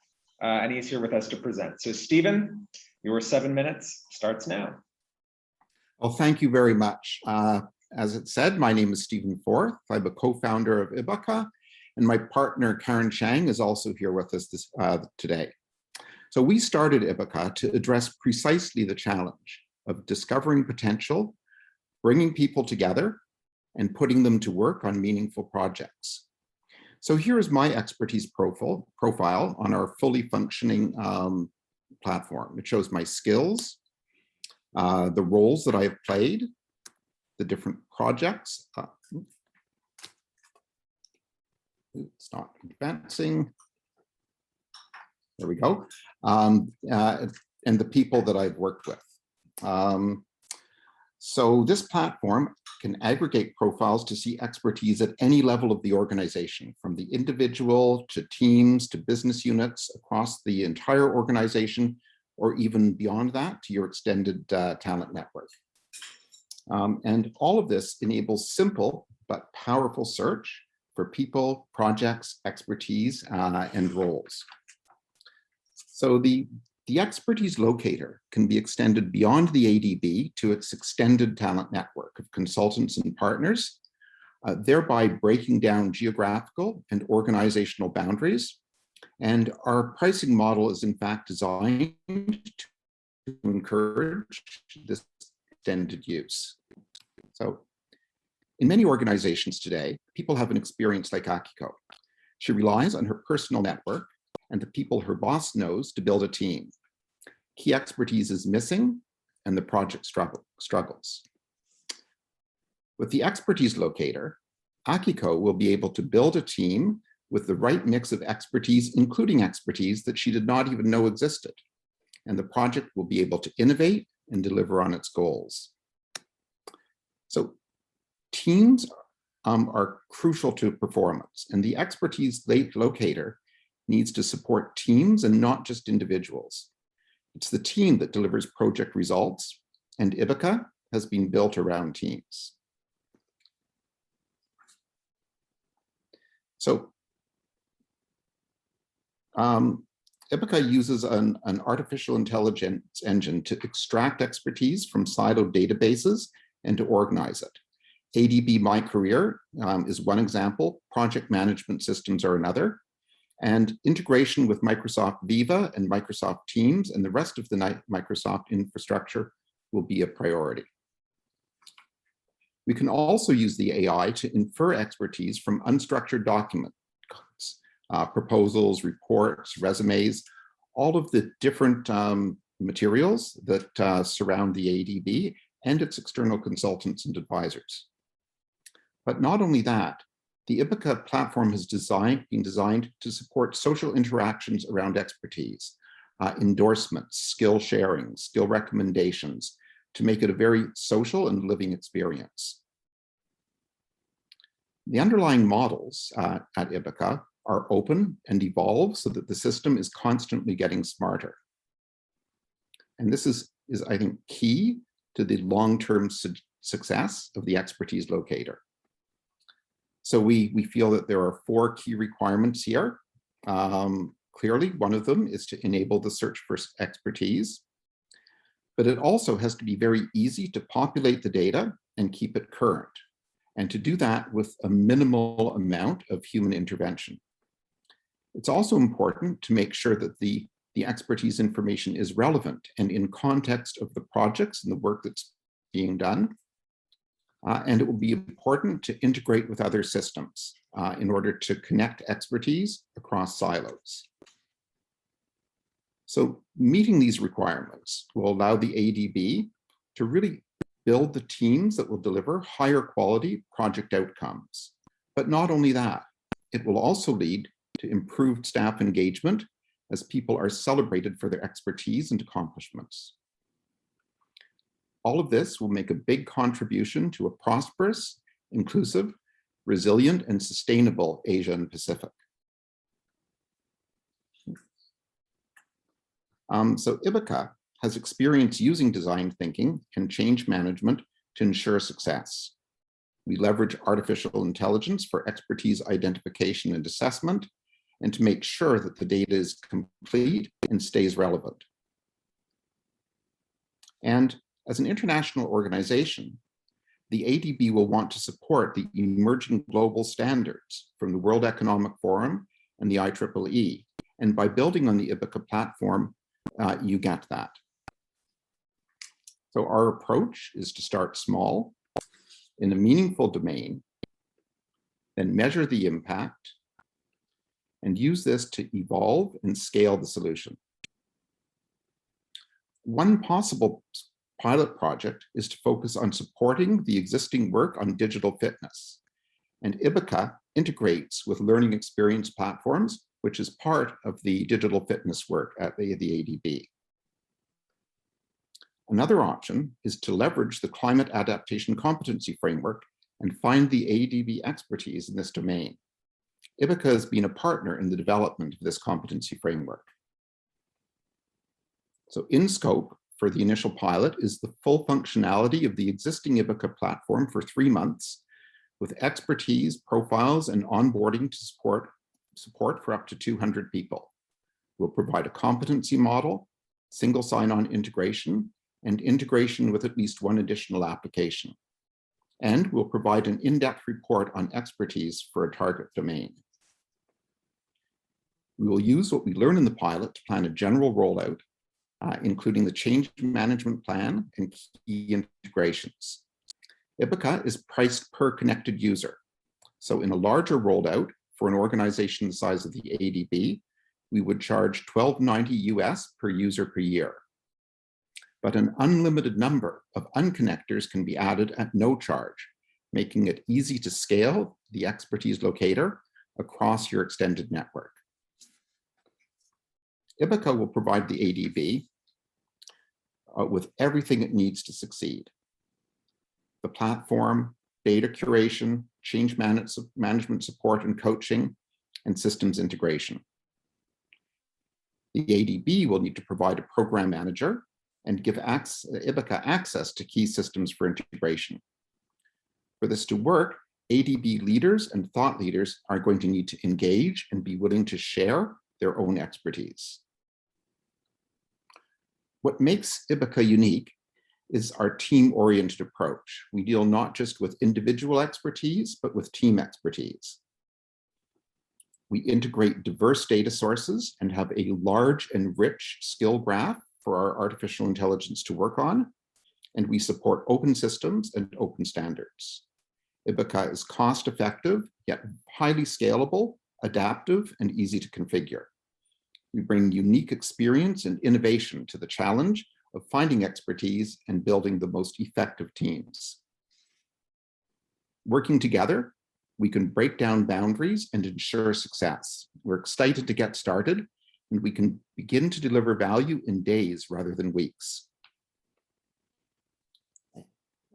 and he's here with us to present. So Stephen, your 7 minutes starts now. Well, thank you very much. As it said, my name is Stephen Forth. I'm a co-founder of Ibuka, and my partner Karen Chang is also here with us today. So we started Ibuka to address precisely the challenge of discovering potential, bringing people together, and putting them to work on meaningful projects. So here is my expertise profile on our fully functioning platform. It shows my skills, the roles that I have played, the different projects. It's not advancing. There we go. And the people that I've worked with. So this platform can aggregate profiles to see expertise at any level of the organization, from the individual to teams to business units across the entire organization, or even beyond that to your extended talent network. And all of this enables simple but powerful search for people, projects, expertise, and roles. So the expertise locator can be extended beyond the ADB to its extended talent network of consultants and partners, thereby breaking down geographical and organizational boundaries. And our pricing model is in fact designed to encourage this extended use. So in many organizations today, people have an experience like Akiko. She relies on her personal network and the people her boss knows to build a team. Key expertise is missing and the project struggles. With the expertise locator, Akiko will be able to build a team with the right mix of expertise, including expertise that she did not even know existed. And the project will be able to innovate and deliver on its goals. So teams are crucial to performance, and the expertise locator needs to support teams and not just individuals. It's the team that delivers project results, and Ibuka has been built around teams. So Ibuka uses an artificial intelligence engine to extract expertise from siloed databases and to organize it. ADB My Career is one example, project management systems are another, and integration with Microsoft Viva and Microsoft Teams and the rest of the Microsoft infrastructure will be a priority. We can also use the AI to infer expertise from unstructured documents, proposals, reports, resumes, all of the different materials that surround the ADB and its external consultants and advisors. But not only that, the Ibuka platform has been designed to support social interactions around expertise, endorsements, skill sharing, skill recommendations, to make it a very social and living experience. The underlying models at Ibuka are open and evolve so that the system is constantly getting smarter. And this is I think, key to the long-term success of the expertise locator. So we feel that there are 4 key requirements here. Clearly, one of them is to enable the search for expertise, but it also has to be very easy to populate the data and keep it current, and to do that with a minimal amount of human intervention. It's also important to make sure that the expertise information is relevant and in context of the projects and the work that's being done. And it will be important to integrate with other systems in order to connect expertise across silos. So meeting these requirements will allow the ADB to really build the teams that will deliver higher quality project outcomes. But not only that, it will also lead to improved staff engagement as people are celebrated for their expertise and accomplishments. All of this will make a big contribution to a prosperous, inclusive, resilient, and sustainable Asia and Pacific. So Ibuka has experience using design thinking and change management to ensure success. We leverage artificial intelligence for expertise identification and assessment, and to make sure that the data is complete and stays relevant. And as an international organization, the ADB will want to support the emerging global standards from the World Economic Forum and the IEEE. And by building on the Ibuka platform, you get that. So our approach is to start small in a meaningful domain, then measure the impact, and use this to evolve and scale the solution. One possible pilot project is to focus on supporting the existing work on digital fitness. And Ibuka integrates with learning experience platforms, which is part of the digital fitness work at the ADB. Another option is to leverage the climate adaptation competency framework and find the ADB expertise in this domain. Ibuka has been a partner in the development of this competency framework. So in scope for the initial pilot is the full functionality of the existing Ibuka platform for 3 months, with expertise, profiles, and onboarding to support for up to 200 people. We'll provide a competency model, single sign-on integration, and integration with at least 1 additional application. And we'll provide an in-depth report on expertise for a target domain. We will use what we learn in the pilot to plan a general rollout, including the change management plan and key integrations. Ibuka is priced per connected user. So in a larger rollout for an organization the size of the ADB, we would charge $12.90 US per user per year. But an unlimited number of unconnectors can be added at no charge, making it easy to scale the expertise locator across your extended network. Ibuka will provide the ADB with everything it needs to succeed: the platform, data curation, change management support and coaching, and systems integration. The ADB will need to provide a program manager and give Ibuka access to key systems for integration. For this to work, ADB leaders and thought leaders are going to need to engage and be willing to share their own expertise. What makes Ibuka unique is our team-oriented approach. We deal not just with individual expertise, but with team expertise. We integrate diverse data sources and have a large and rich skill graph for our artificial intelligence to work on, and we support open systems and open standards. Ibuka is cost-effective, yet highly scalable, adaptive, and easy to configure. We bring unique experience and innovation to the challenge of finding expertise and building the most effective teams. Working together, we can break down boundaries and ensure success. We're excited to get started, and we can begin to deliver value in days rather than weeks.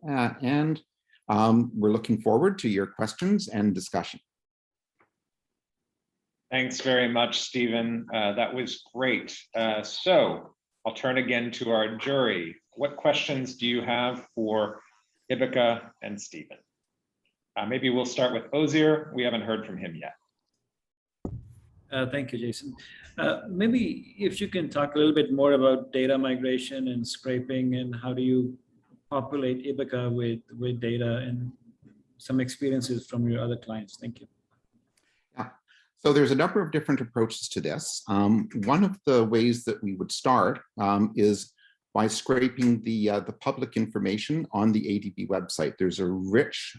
We're looking forward to your questions and discussion. Thanks very much, Stephen. That was great. So I'll turn again to our jury. What questions do you have for Ibuka and Stephen? Maybe we'll start with Ozir. We haven't heard from him yet. Thank you, Jason. Maybe if you can talk a little bit more about data migration and scraping, and how do you populate Ibuka with data, and some experiences from your other clients. Thank you. Yeah. So there's a number of different approaches to this. One of the ways that we would start is by scraping the public information on the ADB website. There's a rich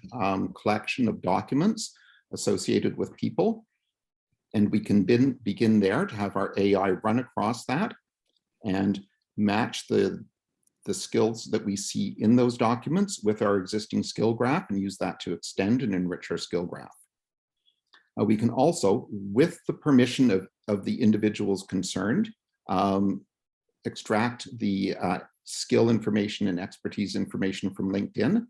collection of documents associated with people, and we can begin there to have our AI run across that and match the skills that we see in those documents with our existing skill graph, and use that to extend and enrich our skill graph. We can also, with the permission of the individuals concerned, extract the skill information and expertise information from LinkedIn.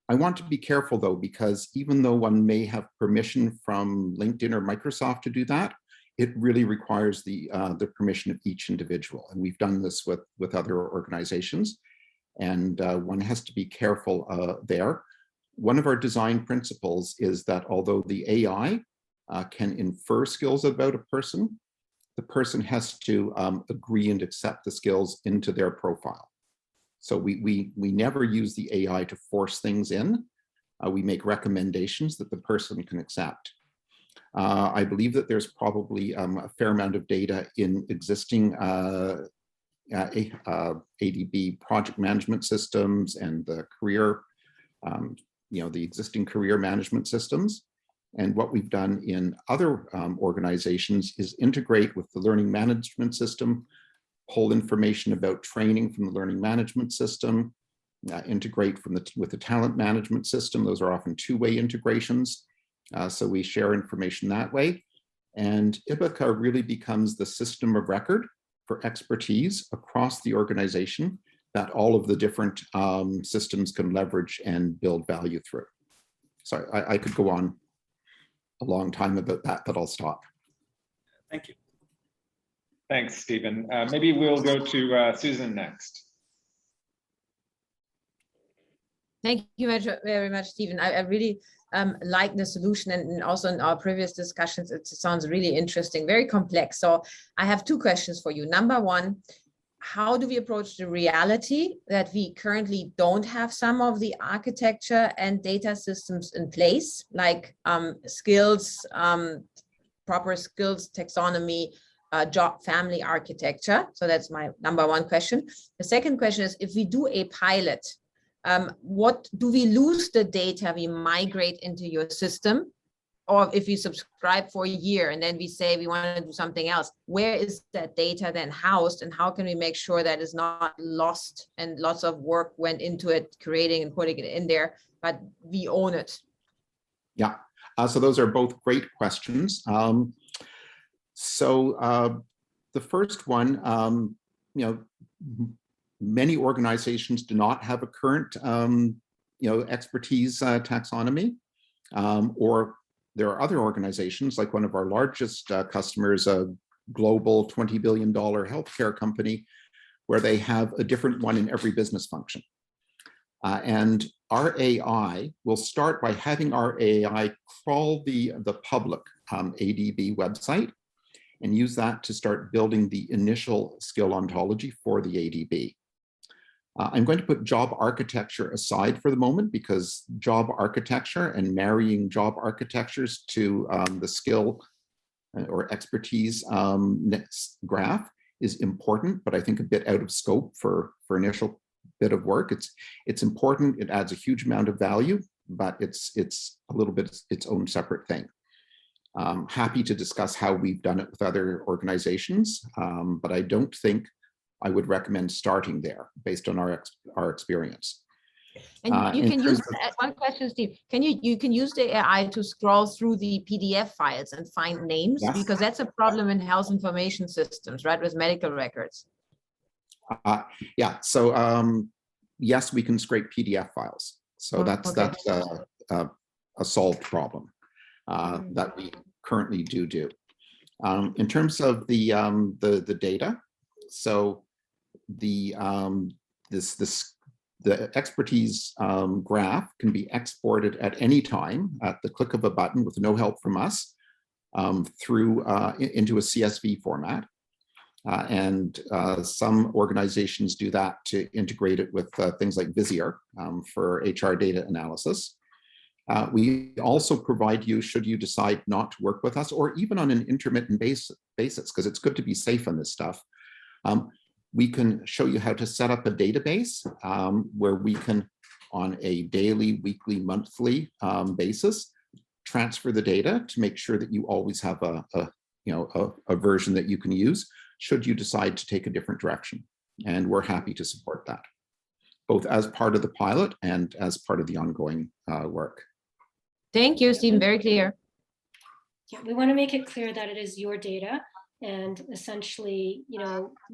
I want to be careful though, because even though one may have permission from LinkedIn or Microsoft to do that, it really requires the permission of each individual. And we've done this with other organizations, and one has to be careful there. One of our design principles is that although the AI can infer skills about a person, the person has to agree and accept the skills into their profile. So we never use the AI to force things in. We make recommendations that the person can accept. I believe that there's probably a fair amount of data in existing ADB project management systems and the career, the existing career management systems. And what we've done in other organizations is integrate with the learning management system, pull information about training from the learning management system, integrate with the talent management system. Those are often two-way integrations. So we share information that way. And Ibuka really becomes the system of record for expertise across the organization that all of the different systems can leverage and build value through. Sorry, I could go on a long time about that, but I'll stop. Thank you. Thanks, Stephen. Maybe we'll go to Susan next. Thank you very much, Stephen. I really like the solution, and also in our previous discussions, it sounds really interesting, very complex. So I have two questions for you. Number one, how do we approach the reality that we currently don't have some of the architecture and data systems in place, like skills, proper skills taxonomy, job family architecture? So that's my number one question. The second question is, if we do a pilot, what do we lose the data we migrate into your system? Or if we subscribe for a year and then we say we want to do something else, where is that data then housed, and how can we make sure that is not lost and lots of work went into it, creating and putting it in there, but we own it? Yeah, so those are both great questions. The first one, many organizations do not have a current, expertise taxonomy, or there are other organizations, like one of our largest customers, a global $20 billion healthcare company, where they have a different one in every business function. And our AI will start by having our AI crawl the public ADB website and use that to start building the initial skill ontology for the ADB. I'm going to put job architecture aside for the moment, because job architecture and marrying job architectures to the skill or expertise graph is important, but I think a bit out of scope for initial bit of work. It's important, it adds a huge amount of value, but it's a little bit its own separate thing. Happy to discuss how we've done it with other organizations, but I don't think I would recommend starting there based on our experience. And you can use one question, Steve. You can use the AI to scroll through the PDF files and find names? Yes. Because that's a problem in health information systems, right, with medical records. Yeah. So yes, we can scrape PDF files. So that's a solved problem that we currently do. In terms of the data, so the expertise graph can be exported at any time at the click of a button with no help from us through into a CSV format. And some organizations do that to integrate it with things like Visier for HR data analysis. We also provide you, should you decide not to work with us, or even on an intermittent basis, because it's good to be safe on this stuff. We can show you how to set up a database where we can, on a daily, weekly, monthly basis, transfer the data to make sure that you always have a version that you can use should you decide to take a different direction. And we're happy to support that, both as part of the pilot and as part of the ongoing work. Thank you, Stephen, very clear. Yeah, we want to make it clear that it is your data, and essentially,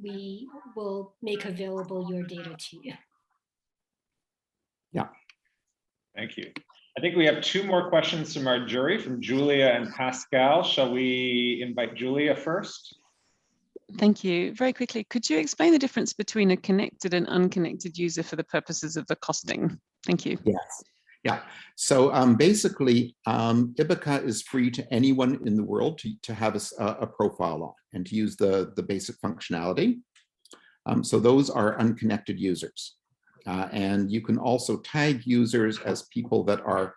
we will make available your data to you. Yeah. Thank you. I think we have 2 more questions from our jury, from Julia and Pascal. Shall we invite Julia first? Thank you. Very quickly, could you explain the difference between a connected and unconnected user for the purposes of the costing? Thank you. Yes. Yeah. So basically, Ibuka is free to anyone in the world to have a profile on and to use the basic functionality. So those are unconnected users. And you can also tag users as people that are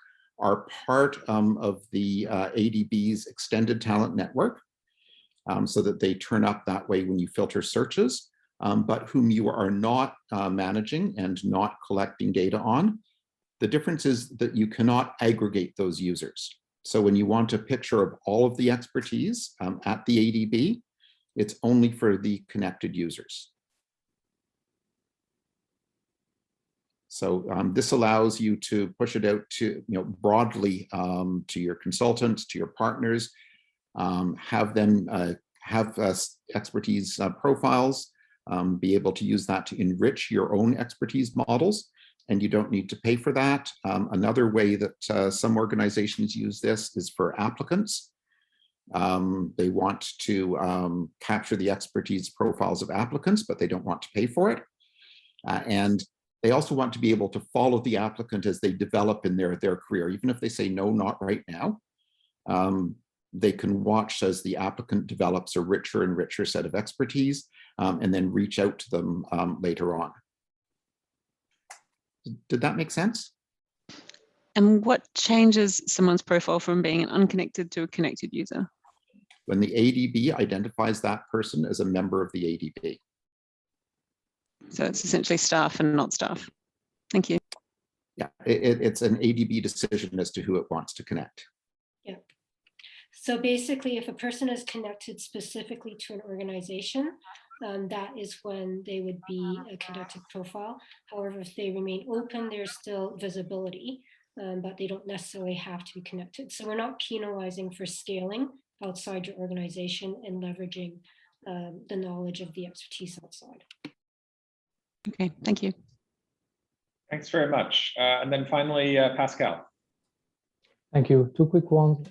part of the ADB's extended talent network, so that they turn up that way when you filter searches, but whom you are not managing and not collecting data on. The difference is that you cannot aggregate those users. So when you want a picture of all of the expertise at the ADB, it's only for the connected users. So this allows you to push it out to broadly to your consultants, to your partners, have them have expertise profiles, be able to use that to enrich your own expertise models, and you don't need to pay for that. Another way that some organizations use this is for applicants. They want to capture the expertise profiles of applicants, but they don't want to pay for it. And they also want to be able to follow the applicant as they develop in their career, even if they say, no, not right now. They can watch as the applicant develops a richer and richer set of expertise, and then reach out to them later on. Did that make sense? And what changes someone's profile from being an unconnected to a connected user? When the ADB identifies that person as a member of the ADB. So it's essentially staff and not staff. Thank you. Yeah, it's an ADB decision as to who it wants to connect. Yeah. So basically, if a person is connected specifically to an organization, that is when they would be a connected profile. However, if they remain open, there's still visibility, but they don't necessarily have to be connected. So we're not penalizing for scaling outside your organization and leveraging the knowledge of the expertise outside. Okay, thank you. Thanks very much. And then finally, Pascal. Thank you. 2 quick ones.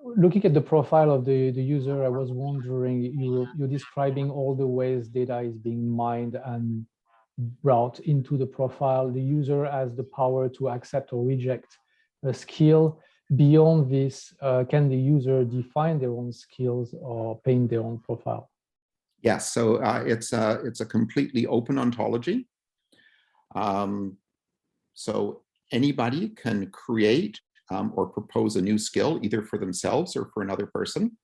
Looking at the profile of the user, I was wondering, you're describing all the ways data is being mined and brought into the profile. The user has the power to accept or reject a skill. Beyond this, can the user define their own skills or paint their own profile? Yes, so it's a completely open ontology. So anybody can create or propose a new skill, either for themselves or for another person.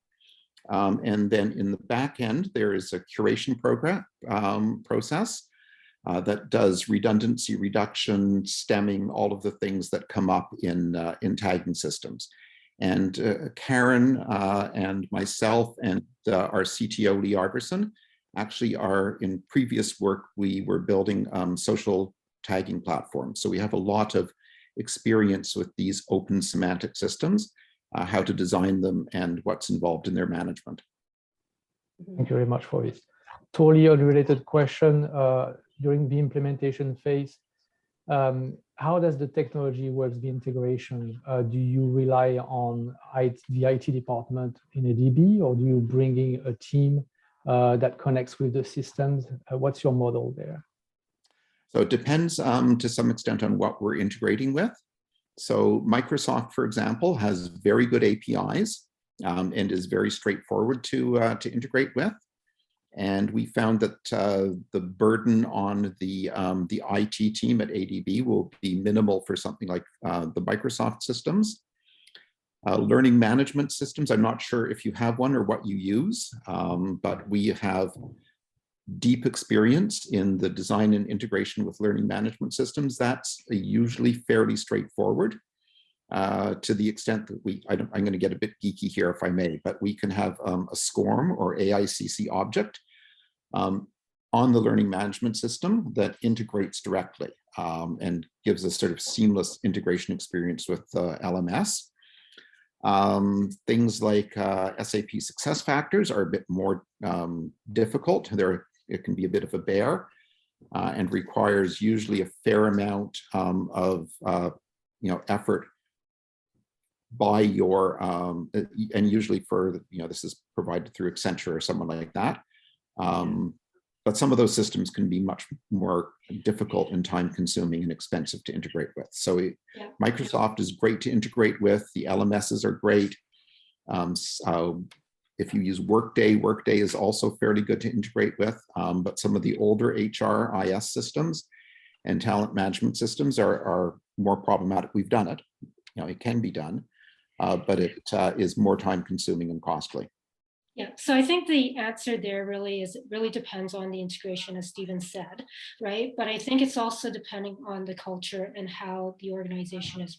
And then in the back end, there is a curation process that does redundancy reduction, stemming, all of the things that come up in tagging systems. And Karen and myself and our CTO, Lee Arverson, actually are in previous work, we were building social tagging platforms. So we have a lot of experience with these open semantic systems, how to design them and what's involved in their management. Thank you very much for this. Totally unrelated question. During the implementation phase, how does the technology work, the integration? Do you rely on the IT department in ADB, or do you bring in a team that connects with the systems? What's your model there? So it depends to some extent on what we're integrating with. So Microsoft, for example, has very good APIs and is very straightforward to integrate with. And we found that the burden on the IT team at ADB will be minimal for something like the Microsoft systems. Learning management systems, I'm not sure if you have one or what you use, but we have deep experience in the design and integration with learning management systems. That's usually fairly straightforward to the extent that I'm going to get a bit geeky here if I may, but we can have a SCORM or AICC object on the learning management system that integrates directly and gives a sort of seamless integration experience with LMS. Things like SAP SuccessFactors are a bit more difficult. It can be a bit of a bear and requires usually a fair amount of effort by your and usually for this is provided through Accenture or someone like that. But some of those systems can be much more difficult and time consuming and expensive to integrate with. So Microsoft is great to integrate with. The LMSs are great. If you use Workday, Workday is also fairly good to integrate with, but some of the older HRIS systems and talent management systems are more problematic. We've done it, it can be done, but it is more time consuming and costly. Yeah, so I think the answer there really is, it really depends on the integration, as Stephen said, right? But I think it's also depending on the culture and how the organization is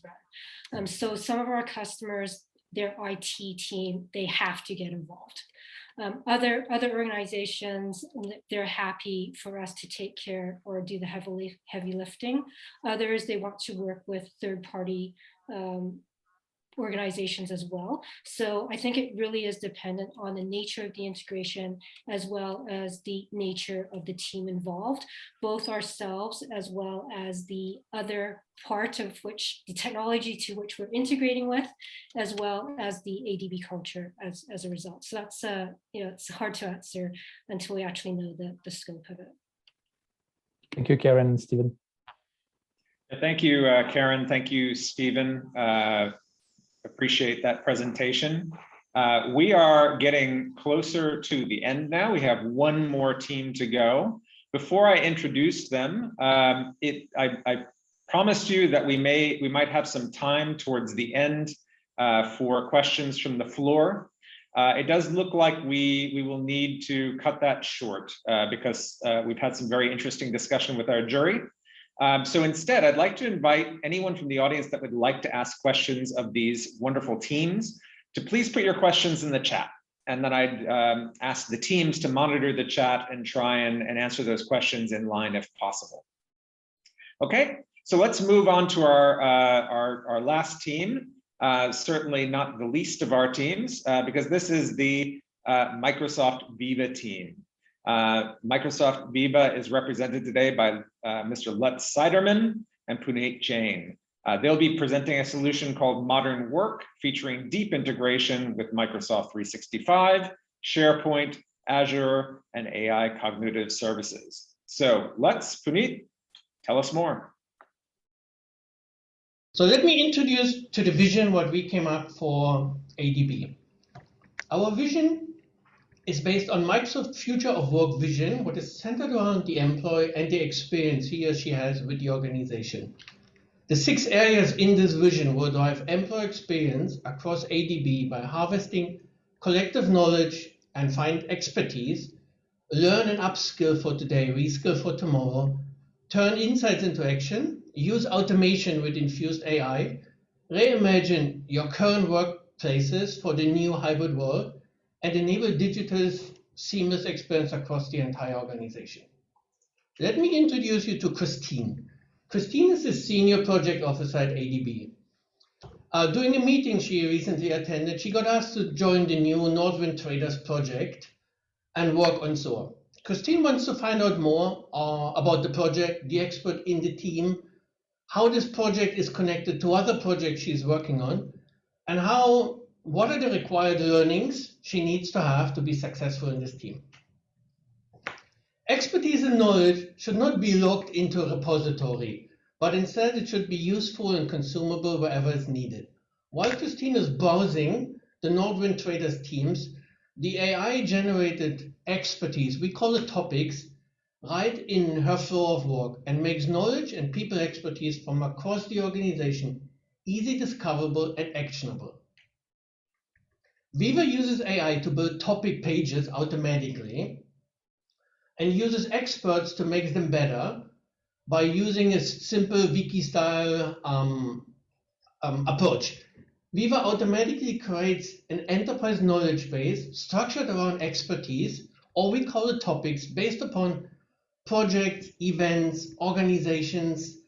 run. So some of our customers, their IT team, they have to get involved. Other organizations, they're happy for us to take care or do the heavy lifting. Others, they want to work with third-party organizations as well. So I think it really is dependent on the nature of the integration as well as the nature of the team involved, both ourselves as well as the other part of which the technology to which we're integrating with, as well as the ADB culture as a result. So that's it's hard to answer until we actually know the scope of it. Thank you, Karen and Stephen. Thank you, Karen. Thank you, Stephen. Appreciate that presentation. We are getting closer to the end now. We have one more team to go. Before I introduce them, I promised you that we might have some time towards the end for questions from the floor. It does look like we will need to cut that short because we've had some very interesting discussion with our jury. So instead, I'd like to invite anyone from the audience that would like to ask questions of these wonderful teams to please put your questions in the chat. And then I'd ask the teams to monitor the chat and try and answer those questions in line if possible. Okay, so let's move on to our last team. Certainly not the least of our teams, because this is the Microsoft Viva team. Microsoft Viva is represented today by Mr. Lutz Seiderman and Puneet Jain. They'll be presenting a solution called Modern Work, featuring deep integration with Microsoft 365, SharePoint, Azure, and AI cognitive services. So Lutz, Puneet, tell us more. So let me introduce to the vision what we came up for ADB. Our vision is based on Microsoft's future of work vision, what is centered around the employee and the experience he or she has with the organization. The 6 areas in this vision will drive employee experience across ADB by harvesting collective knowledge and find expertise, learn and upskill for today, reskill for tomorrow, turn insights into action, use automation with infused AI, reimagine your current work places for the new hybrid world and enable digital seamless experience across the entire organization. Let me introduce you to Christine. Christine is the Senior Project Officer at ADB. During a meeting she recently attended, she got asked to join the new Northwind Traders project and work on SOAR. Christine wants to find out more about the project, the expert in the team, how this project is connected to other projects she's working on, and what are the required learnings she needs to have to be successful in this team. Expertise and knowledge should not be locked into a repository, but instead it should be useful and consumable wherever it's needed. While Christine is browsing the Northwind Traders teams, the AI-generated expertise, we call it topics, right in her flow of work and makes knowledge and people expertise from across the organization easy discoverable and actionable. Viva uses AI to build topic pages automatically and uses experts to make them better by using a simple wiki-style approach. Viva automatically creates an enterprise knowledge base structured around expertise, or we call it topics, based upon projects, events, organizations,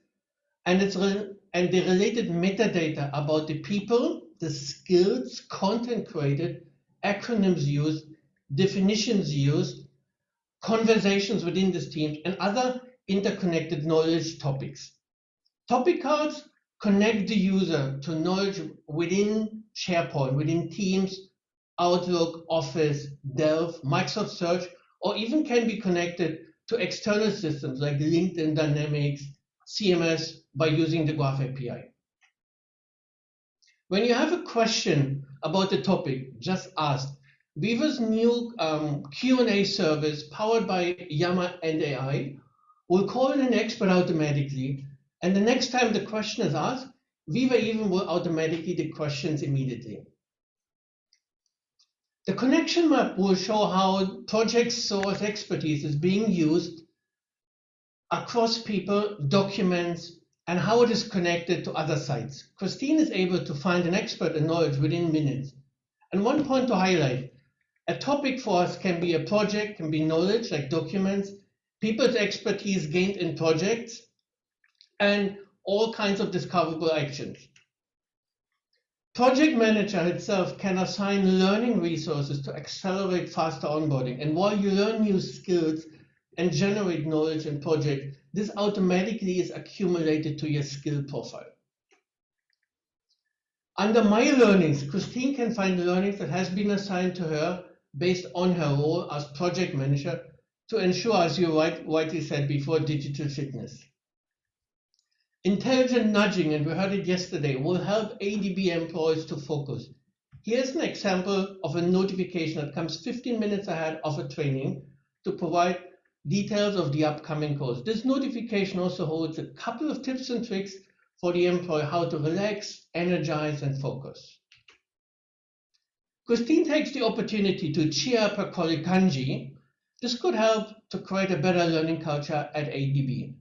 and the related metadata about the people, the skills, content created, acronyms used, definitions used, conversations within this team, and other interconnected knowledge topics. Topic cards connect the user to knowledge within SharePoint, within Teams, Outlook, Office, Delve, Microsoft Search, or even can be connected to external systems like LinkedIn Dynamics, CMS by using the Graph API. When you have a question about the topic, just ask. Viva's new Q&A service powered by Yammer and AI will call in an expert automatically, and the next time the question is asked, Viva even will automatically the questions immediately. The connection map will show how project source expertise is being used across people, documents, and how it is connected to other sites. Christine is able to find an expert in knowledge within minutes. And one point to highlight, a topic for us can be a project, can be knowledge like documents, people's expertise gained in projects, and all kinds of discoverable actions. Project manager itself can assign learning resources to accelerate faster onboarding. And while you learn new skills and generate knowledge in project, this automatically is accumulated to your skill profile. Under My Learnings, Christine can find learnings that has been assigned to her based on her role as project manager to ensure, as you rightly said before, digital fitness. Intelligent nudging, and we heard it yesterday, will help ADB employees to focus. Here's an example of a notification that comes 15 minutes ahead of a training to provide details of the upcoming course. This notification also holds a couple of tips and tricks for the employee how to relax, energize, and focus. Christine takes the opportunity to cheer up her colleague Kanji. This could help to create a better learning culture at ADB.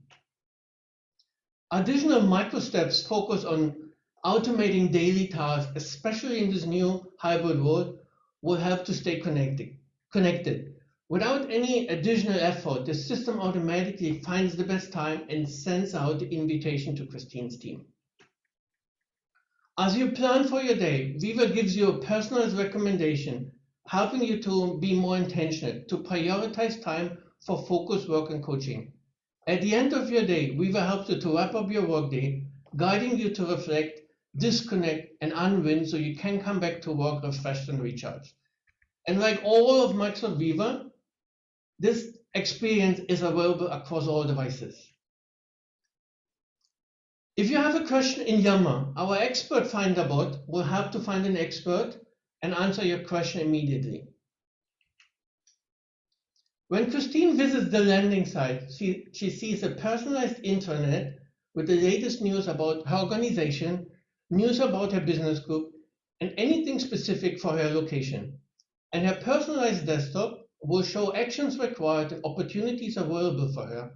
Additional micro steps focus on automating daily tasks, especially in this new hybrid world, will help to stay connected. Without any additional effort, the system automatically finds the best time and sends out the invitation to Christine's team. As you plan for your day, Viva gives you a personalized recommendation, helping you to be more intentional, to prioritize time for focused work and coaching. At the end of your day, Viva helps you to wrap up your workday, guiding you to reflect, disconnect, and unwind so you can come back to work refreshed and recharged. And like all of Microsoft Viva, this experience is available across all devices. If you have a question in Yammer, our expert finder bot will help to find an expert and answer your question immediately. When Christine visits the landing site, she sees a personalized intranet with the latest news about her organization, news about her business group, and anything specific for her location. And her personalized desktop will show actions required and opportunities available for her.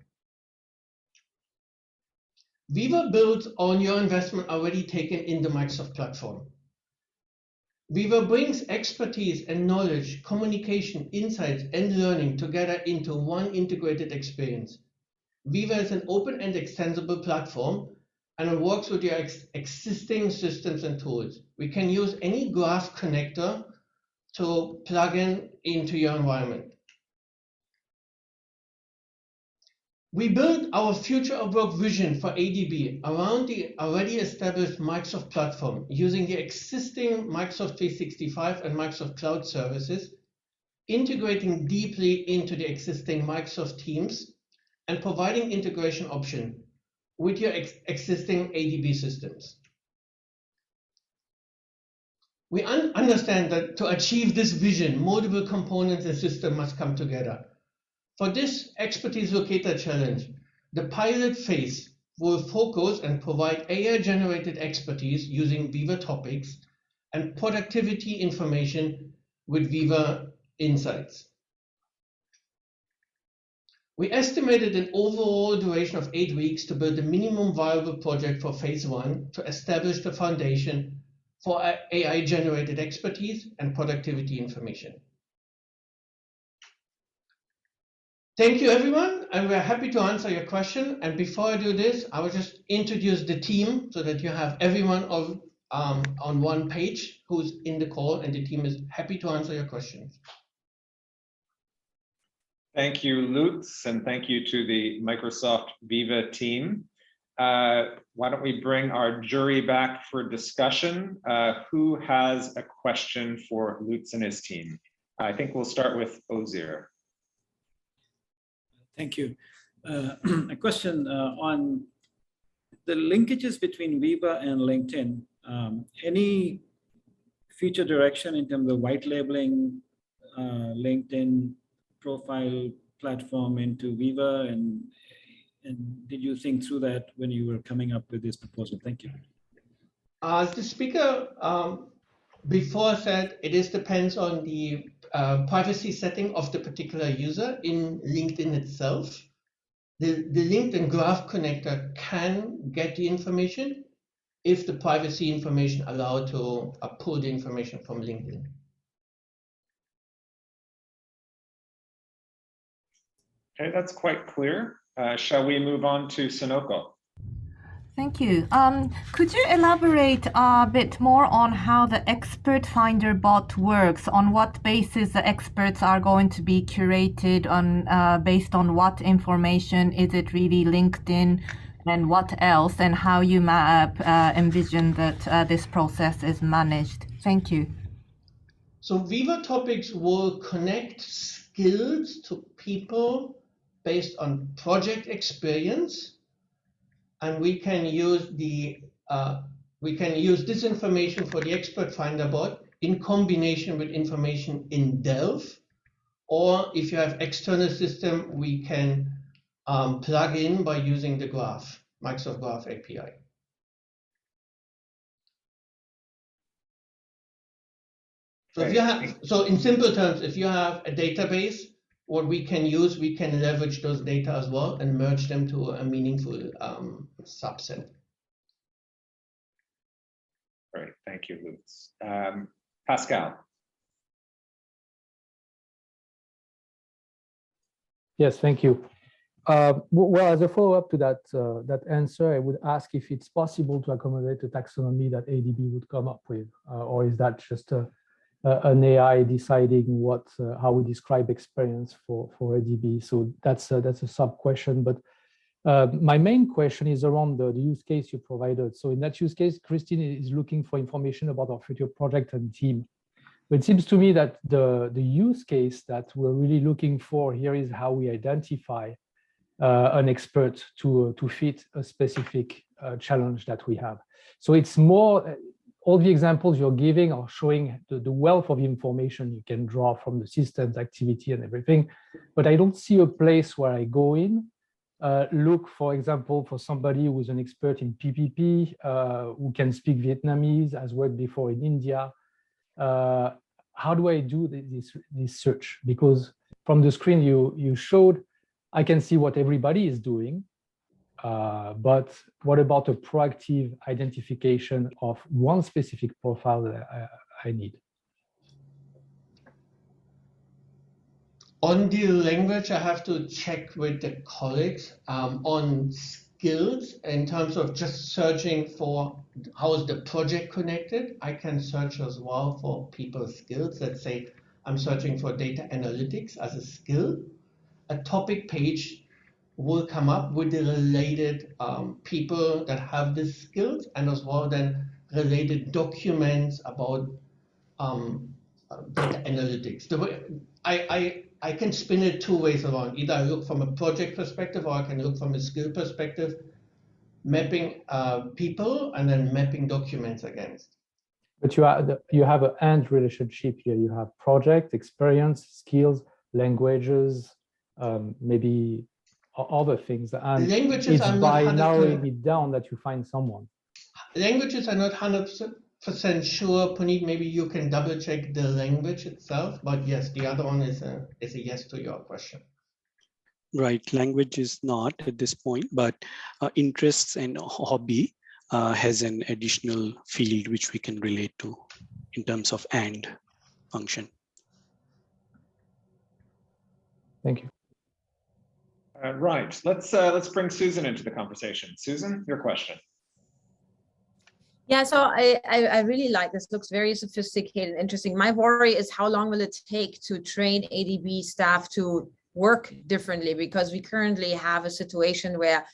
Viva builds on your investment already taken in the Microsoft platform. Viva brings expertise and knowledge, communication, insights, and learning together into one integrated experience. Viva is an open and extensible platform, and it works with your existing systems and tools. We can use any graph connector to plug in into your environment. We built our future of work vision for ADB around the already established Microsoft platform using the existing Microsoft 365 and Microsoft Cloud services, integrating deeply into the existing Microsoft Teams, and providing integration option with your existing ADB systems. We understand that to achieve this vision, multiple components and systems must come together. For this Expertise Locator challenge, the pilot phase will focus and provide AI-generated expertise using Viva topics and productivity information with Viva Insights. We estimated an overall duration of 8 weeks to build a minimum viable project for phase 1 to establish the foundation for AI-generated expertise and productivity information. Thank you, everyone, and we're happy to answer your question. And before I do this, I will just introduce the team so that you have everyone on one page who's in the call, and the team is happy to answer your questions. Thank you, Lutz, and thank you to the Microsoft Viva team. Why don't we bring our jury back for discussion? Who has a question for Lutz and his team? I think we'll start with Ozir. Thank you. A question on the linkages between Viva and LinkedIn. Any future direction in terms of white labeling LinkedIn profile platform into Viva, and did you think through that when you were coming up with this proposal? Thank you. As the speaker before said, it depends on the privacy setting of the particular user in LinkedIn itself. The LinkedIn Graph Connector can get the information if the privacy information allowed to pull the information from LinkedIn. Okay, that's quite clear. Shall we move on to Sonoko? Thank you. Could you elaborate a bit more on how the expert finder bot works? On what basis the experts are going to be curated on, based on what information? Is it really LinkedIn and what else? And how you envision that this process is managed? Thank you. So Viva Topics will connect skills to people based on project experience. And we can use this information for the expert finder bot in combination with information in Delve, or if you have external system, we can plug in by using the Graph, Microsoft Graph API. So if you have, so in simple terms, if you have a database, what we can use, we can leverage those data as well and merge them to a meaningful subset. Great, thank you, Lutz. Pascal. Yes, thank you. Well, as a follow-up to that answer, I would ask if it's possible to accommodate the taxonomy that ADB would come up with, or is that just an AI deciding how we describe experience for ADB? So that's a sub question. But my main question is around the use case you provided. So in that use case, Christine is looking for information about our future project and team. But it seems to me that the use case that we're really looking for here is how we identify an expert to fit a specific challenge that we have. So it's more, all the examples you're giving are showing the wealth of information you can draw from the systems, activity, and everything. But I don't see a place where I go in, look, for example, for somebody who's an expert in PPP, who can speak Vietnamese, has worked before in India. How do I do this search? Because from the screen you showed, I can see what everybody is doing, but what about a proactive identification of one specific profile that I need? On the language, I have to check with the colleagues on skills in terms of just searching for how is the project connected. I can search as well for people's skills. Let's say I'm searching for data analytics as a skill. A topic page will come up with the related people that have these skills, and as well then related documents about data analytics. The way I can spin it two ways around. Either I look from a project perspective, or I can look from a skill perspective, mapping people and then mapping documents against. But you have an and relationship here. You have project, experience, skills, languages, maybe other things. And languages it's by narrowing it down that you find someone. Languages are not 100% sure. Puneet, maybe you can double check the language itself. But yes, the other one is a yes to your question. Right, language is not at this point, but interests and hobby has an additional field which we can relate to in terms of and function. Thank you. Right, let's bring Susan into the conversation. Susan, your question. Yeah, so I really like this. Looks very sophisticated and interesting. My worry is how long will it take to train ADB staff to work differently, because we currently have a situation where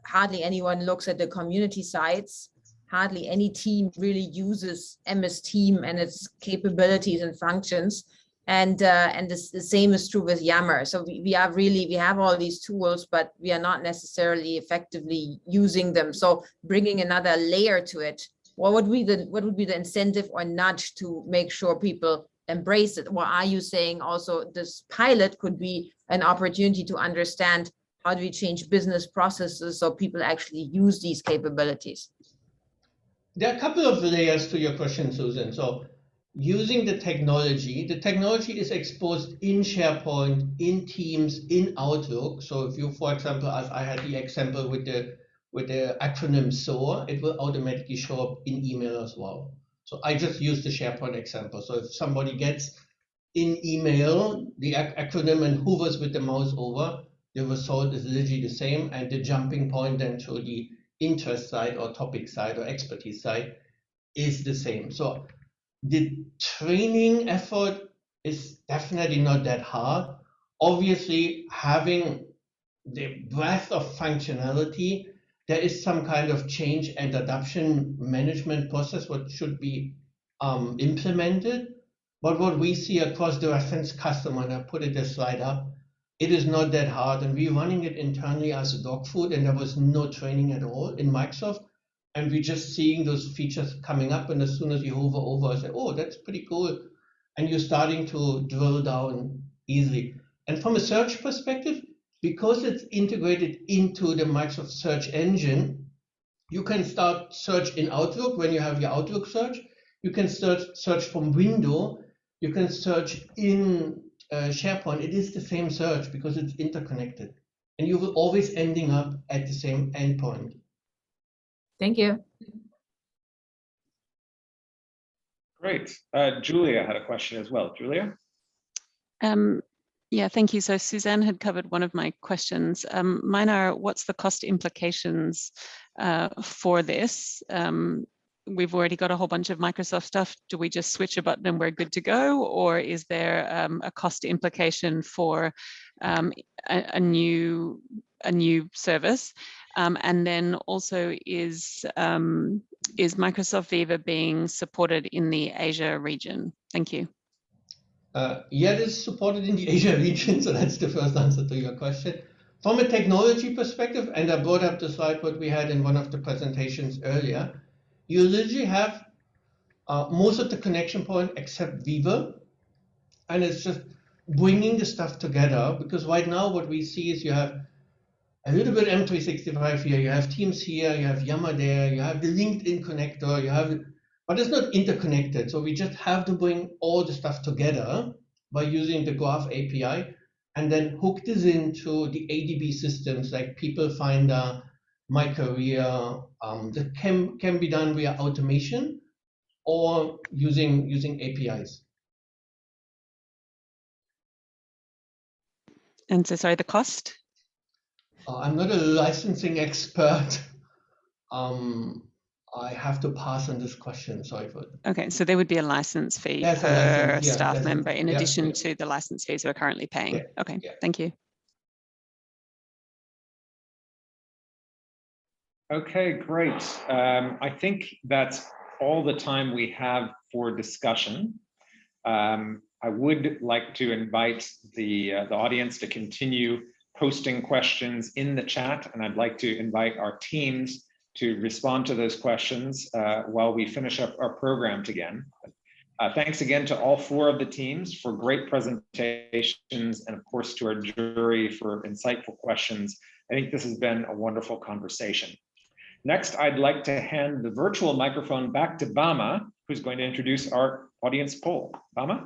hardly anyone looks at the community sites. Hardly any team really uses MS Team and its capabilities and functions. And the same is true with Yammer. So we have all these tools, but we are not necessarily effectively using them. So bringing another layer to it, what would be the incentive or nudge to make sure people embrace it? Or are you saying also this pilot could be an opportunity to understand how do we change business processes so people actually use these capabilities? There are a couple of layers to your question, Susan. So using the technology is exposed in SharePoint, in Teams, in Outlook. So if you, for example, as I had the example with the acronym SOAR, it will automatically show up in email as well. So I just used the SharePoint example. So if somebody gets in email the acronym and hovers with the mouse over, the result is literally the same, and the jumping point then to the interest side or topic side or expertise side is the same. So the training effort is definitely not that hard. Obviously, having the breadth of functionality, there is some kind of change and adoption management process what should be implemented. But what we see across the reference customer, and I put it this slide up, it is not that hard. And we're running it internally as a dog food, and there was no training at all in Microsoft. And we're just seeing those features coming up. And as soon as you hover over, I say, oh, that's pretty cool. And you're starting to drill down easily. And from a search perspective, because it's integrated into the Microsoft search engine, you can start search in Outlook when you have your Outlook search. You can search from window. You can search in SharePoint. It is the same search because it's interconnected. And you will always ending up at the same endpoint. Thank you. Great. Julia had a question as well. Julia? Yeah, thank you. So Suzanne had covered one of my questions. Mine are, what's the cost implications for this? We've already got a whole bunch of Microsoft stuff. Do we just switch a button and we're good to go? Or is there a cost implication for a new service? And then also, is Microsoft Viva being supported in the Asia region? Thank you. Yeah, it is supported in the Asia region, so that's the first answer to your question. From a technology perspective, and I brought up the slide what we had in one of the presentations earlier, you literally have most of the connection point except Viva, and it's just bringing the stuff together, because right now what we see is you have a little bit M365 here, you have Teams here, you have Yammer there, you have the LinkedIn connector, but it's not interconnected. So we just have to bring all the stuff together by using the Graph API and then hook this into the ADB systems like People Finder, My Career. That can be done via automation, or using APIs. And so, sorry, the cost? I'm not a licensing expert. I have to pass on this question. Sorry for that. Okay, so there would be a license fee That's a per license, yeah, staff that's a- member in yeah, addition yeah. to the license fees we're currently paying. Yeah, Okay, yeah. thank you. Okay, great. I think that's all the time we have for discussion. I would like to invite the audience to continue posting questions in the chat, and I'd like to invite our teams to respond to those questions while we finish up our program again. Thanks again to all 4 of the teams for great presentations, and of course to our jury for insightful questions. I think this has been a wonderful conversation. Next, I'd like to hand the virtual microphone back to Bama, who's going to introduce our audience poll. Bama?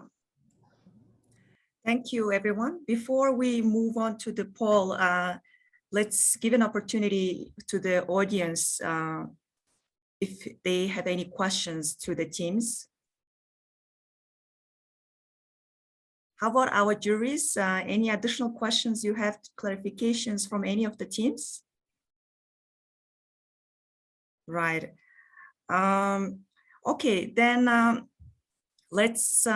Thank you, everyone. Before we move on to the poll, let's give an opportunity to the audience if they have any questions to the teams. How about our juries? Any additional questions you have, clarifications from any of the teams? Right. Okay, then let's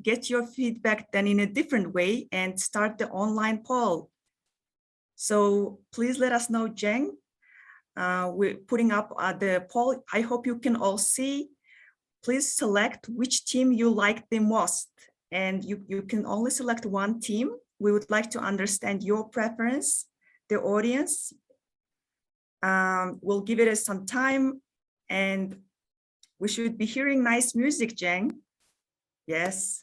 get your feedback then in a different way and start the online poll. So please let us know, Zheng. We're putting up the poll. I hope you can all see. Please select which team you like the most. And you can only select one team. We would like to understand your preference, the audience. We'll give it some time, and we should be hearing nice music, Zheng. Yes.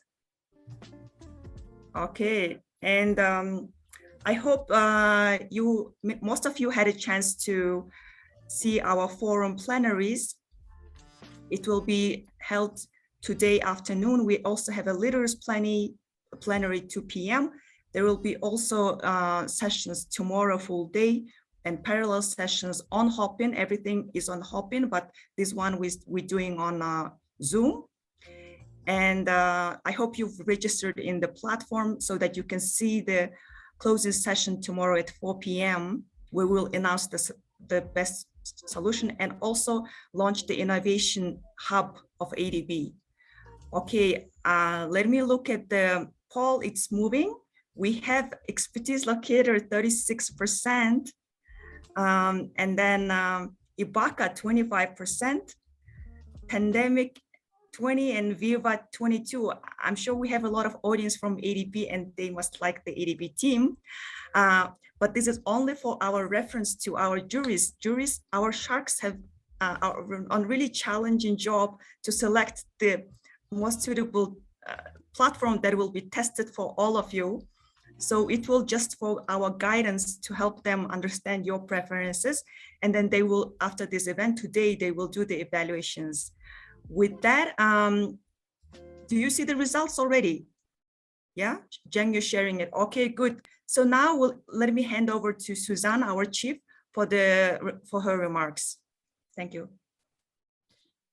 Okay, and I hope most of you had a chance to see our forum plenaries. It will be held today afternoon. We also have a leaders plenary 2 p.m. There will be also sessions tomorrow full day and parallel sessions on Hopin. Everything is on Hopin, but this one we're doing on Zoom. And I hope you've registered in the platform so that you can see the closing session tomorrow at 4 p.m. We will announce the best solution and also launch the innovation hub of ADB. Okay, let me look at the poll. It's moving. We have expertise locator 36%, and then Ibuka 25%, Tandemic 20, and Viva 22. I'm sure we have a lot of audience from ADB and they must like the ADB team. But this is only for our reference to our juries. Juries, our sharks have a really challenging job to select the most suitable platform that will be tested for all of you. So it will just for our guidance to help them understand your preferences. And then they will, after this event today, they will do the evaluations. With that, do you see the results already? Yeah, Zheng, you're sharing it. Okay, good. So now let me hand over to Suzanne, our chief, for her remarks. Thank you.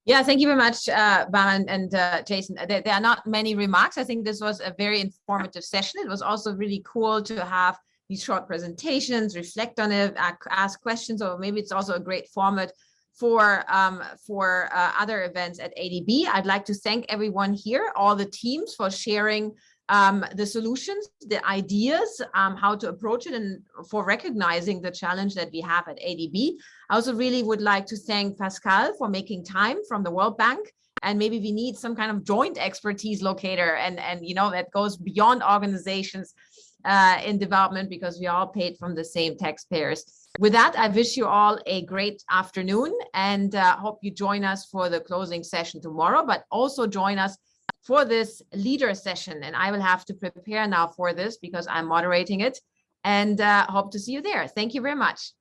Yeah, thank you very much, Bama and Jason. There are not many remarks. I think this was a very informative session. It was also really cool to have these short presentations, reflect on it, ask questions, or maybe it's also a great format for other events at ADB. I'd like to thank everyone here, all the teams, for sharing the solutions, the ideas, how to approach it, and for recognizing the challenge that we have at ADB. I also really would like to thank Pascal for making time from the World Bank. And maybe we need some kind of joint expertise locator and you know, that goes beyond organizations in development, because we all paid from the same taxpayers. With that, I wish you all a great afternoon and hope you join us for the closing session tomorrow, but also join us for this leader session. And I will have to prepare now for this because I'm moderating it, and hope to see you there. Thank you very much.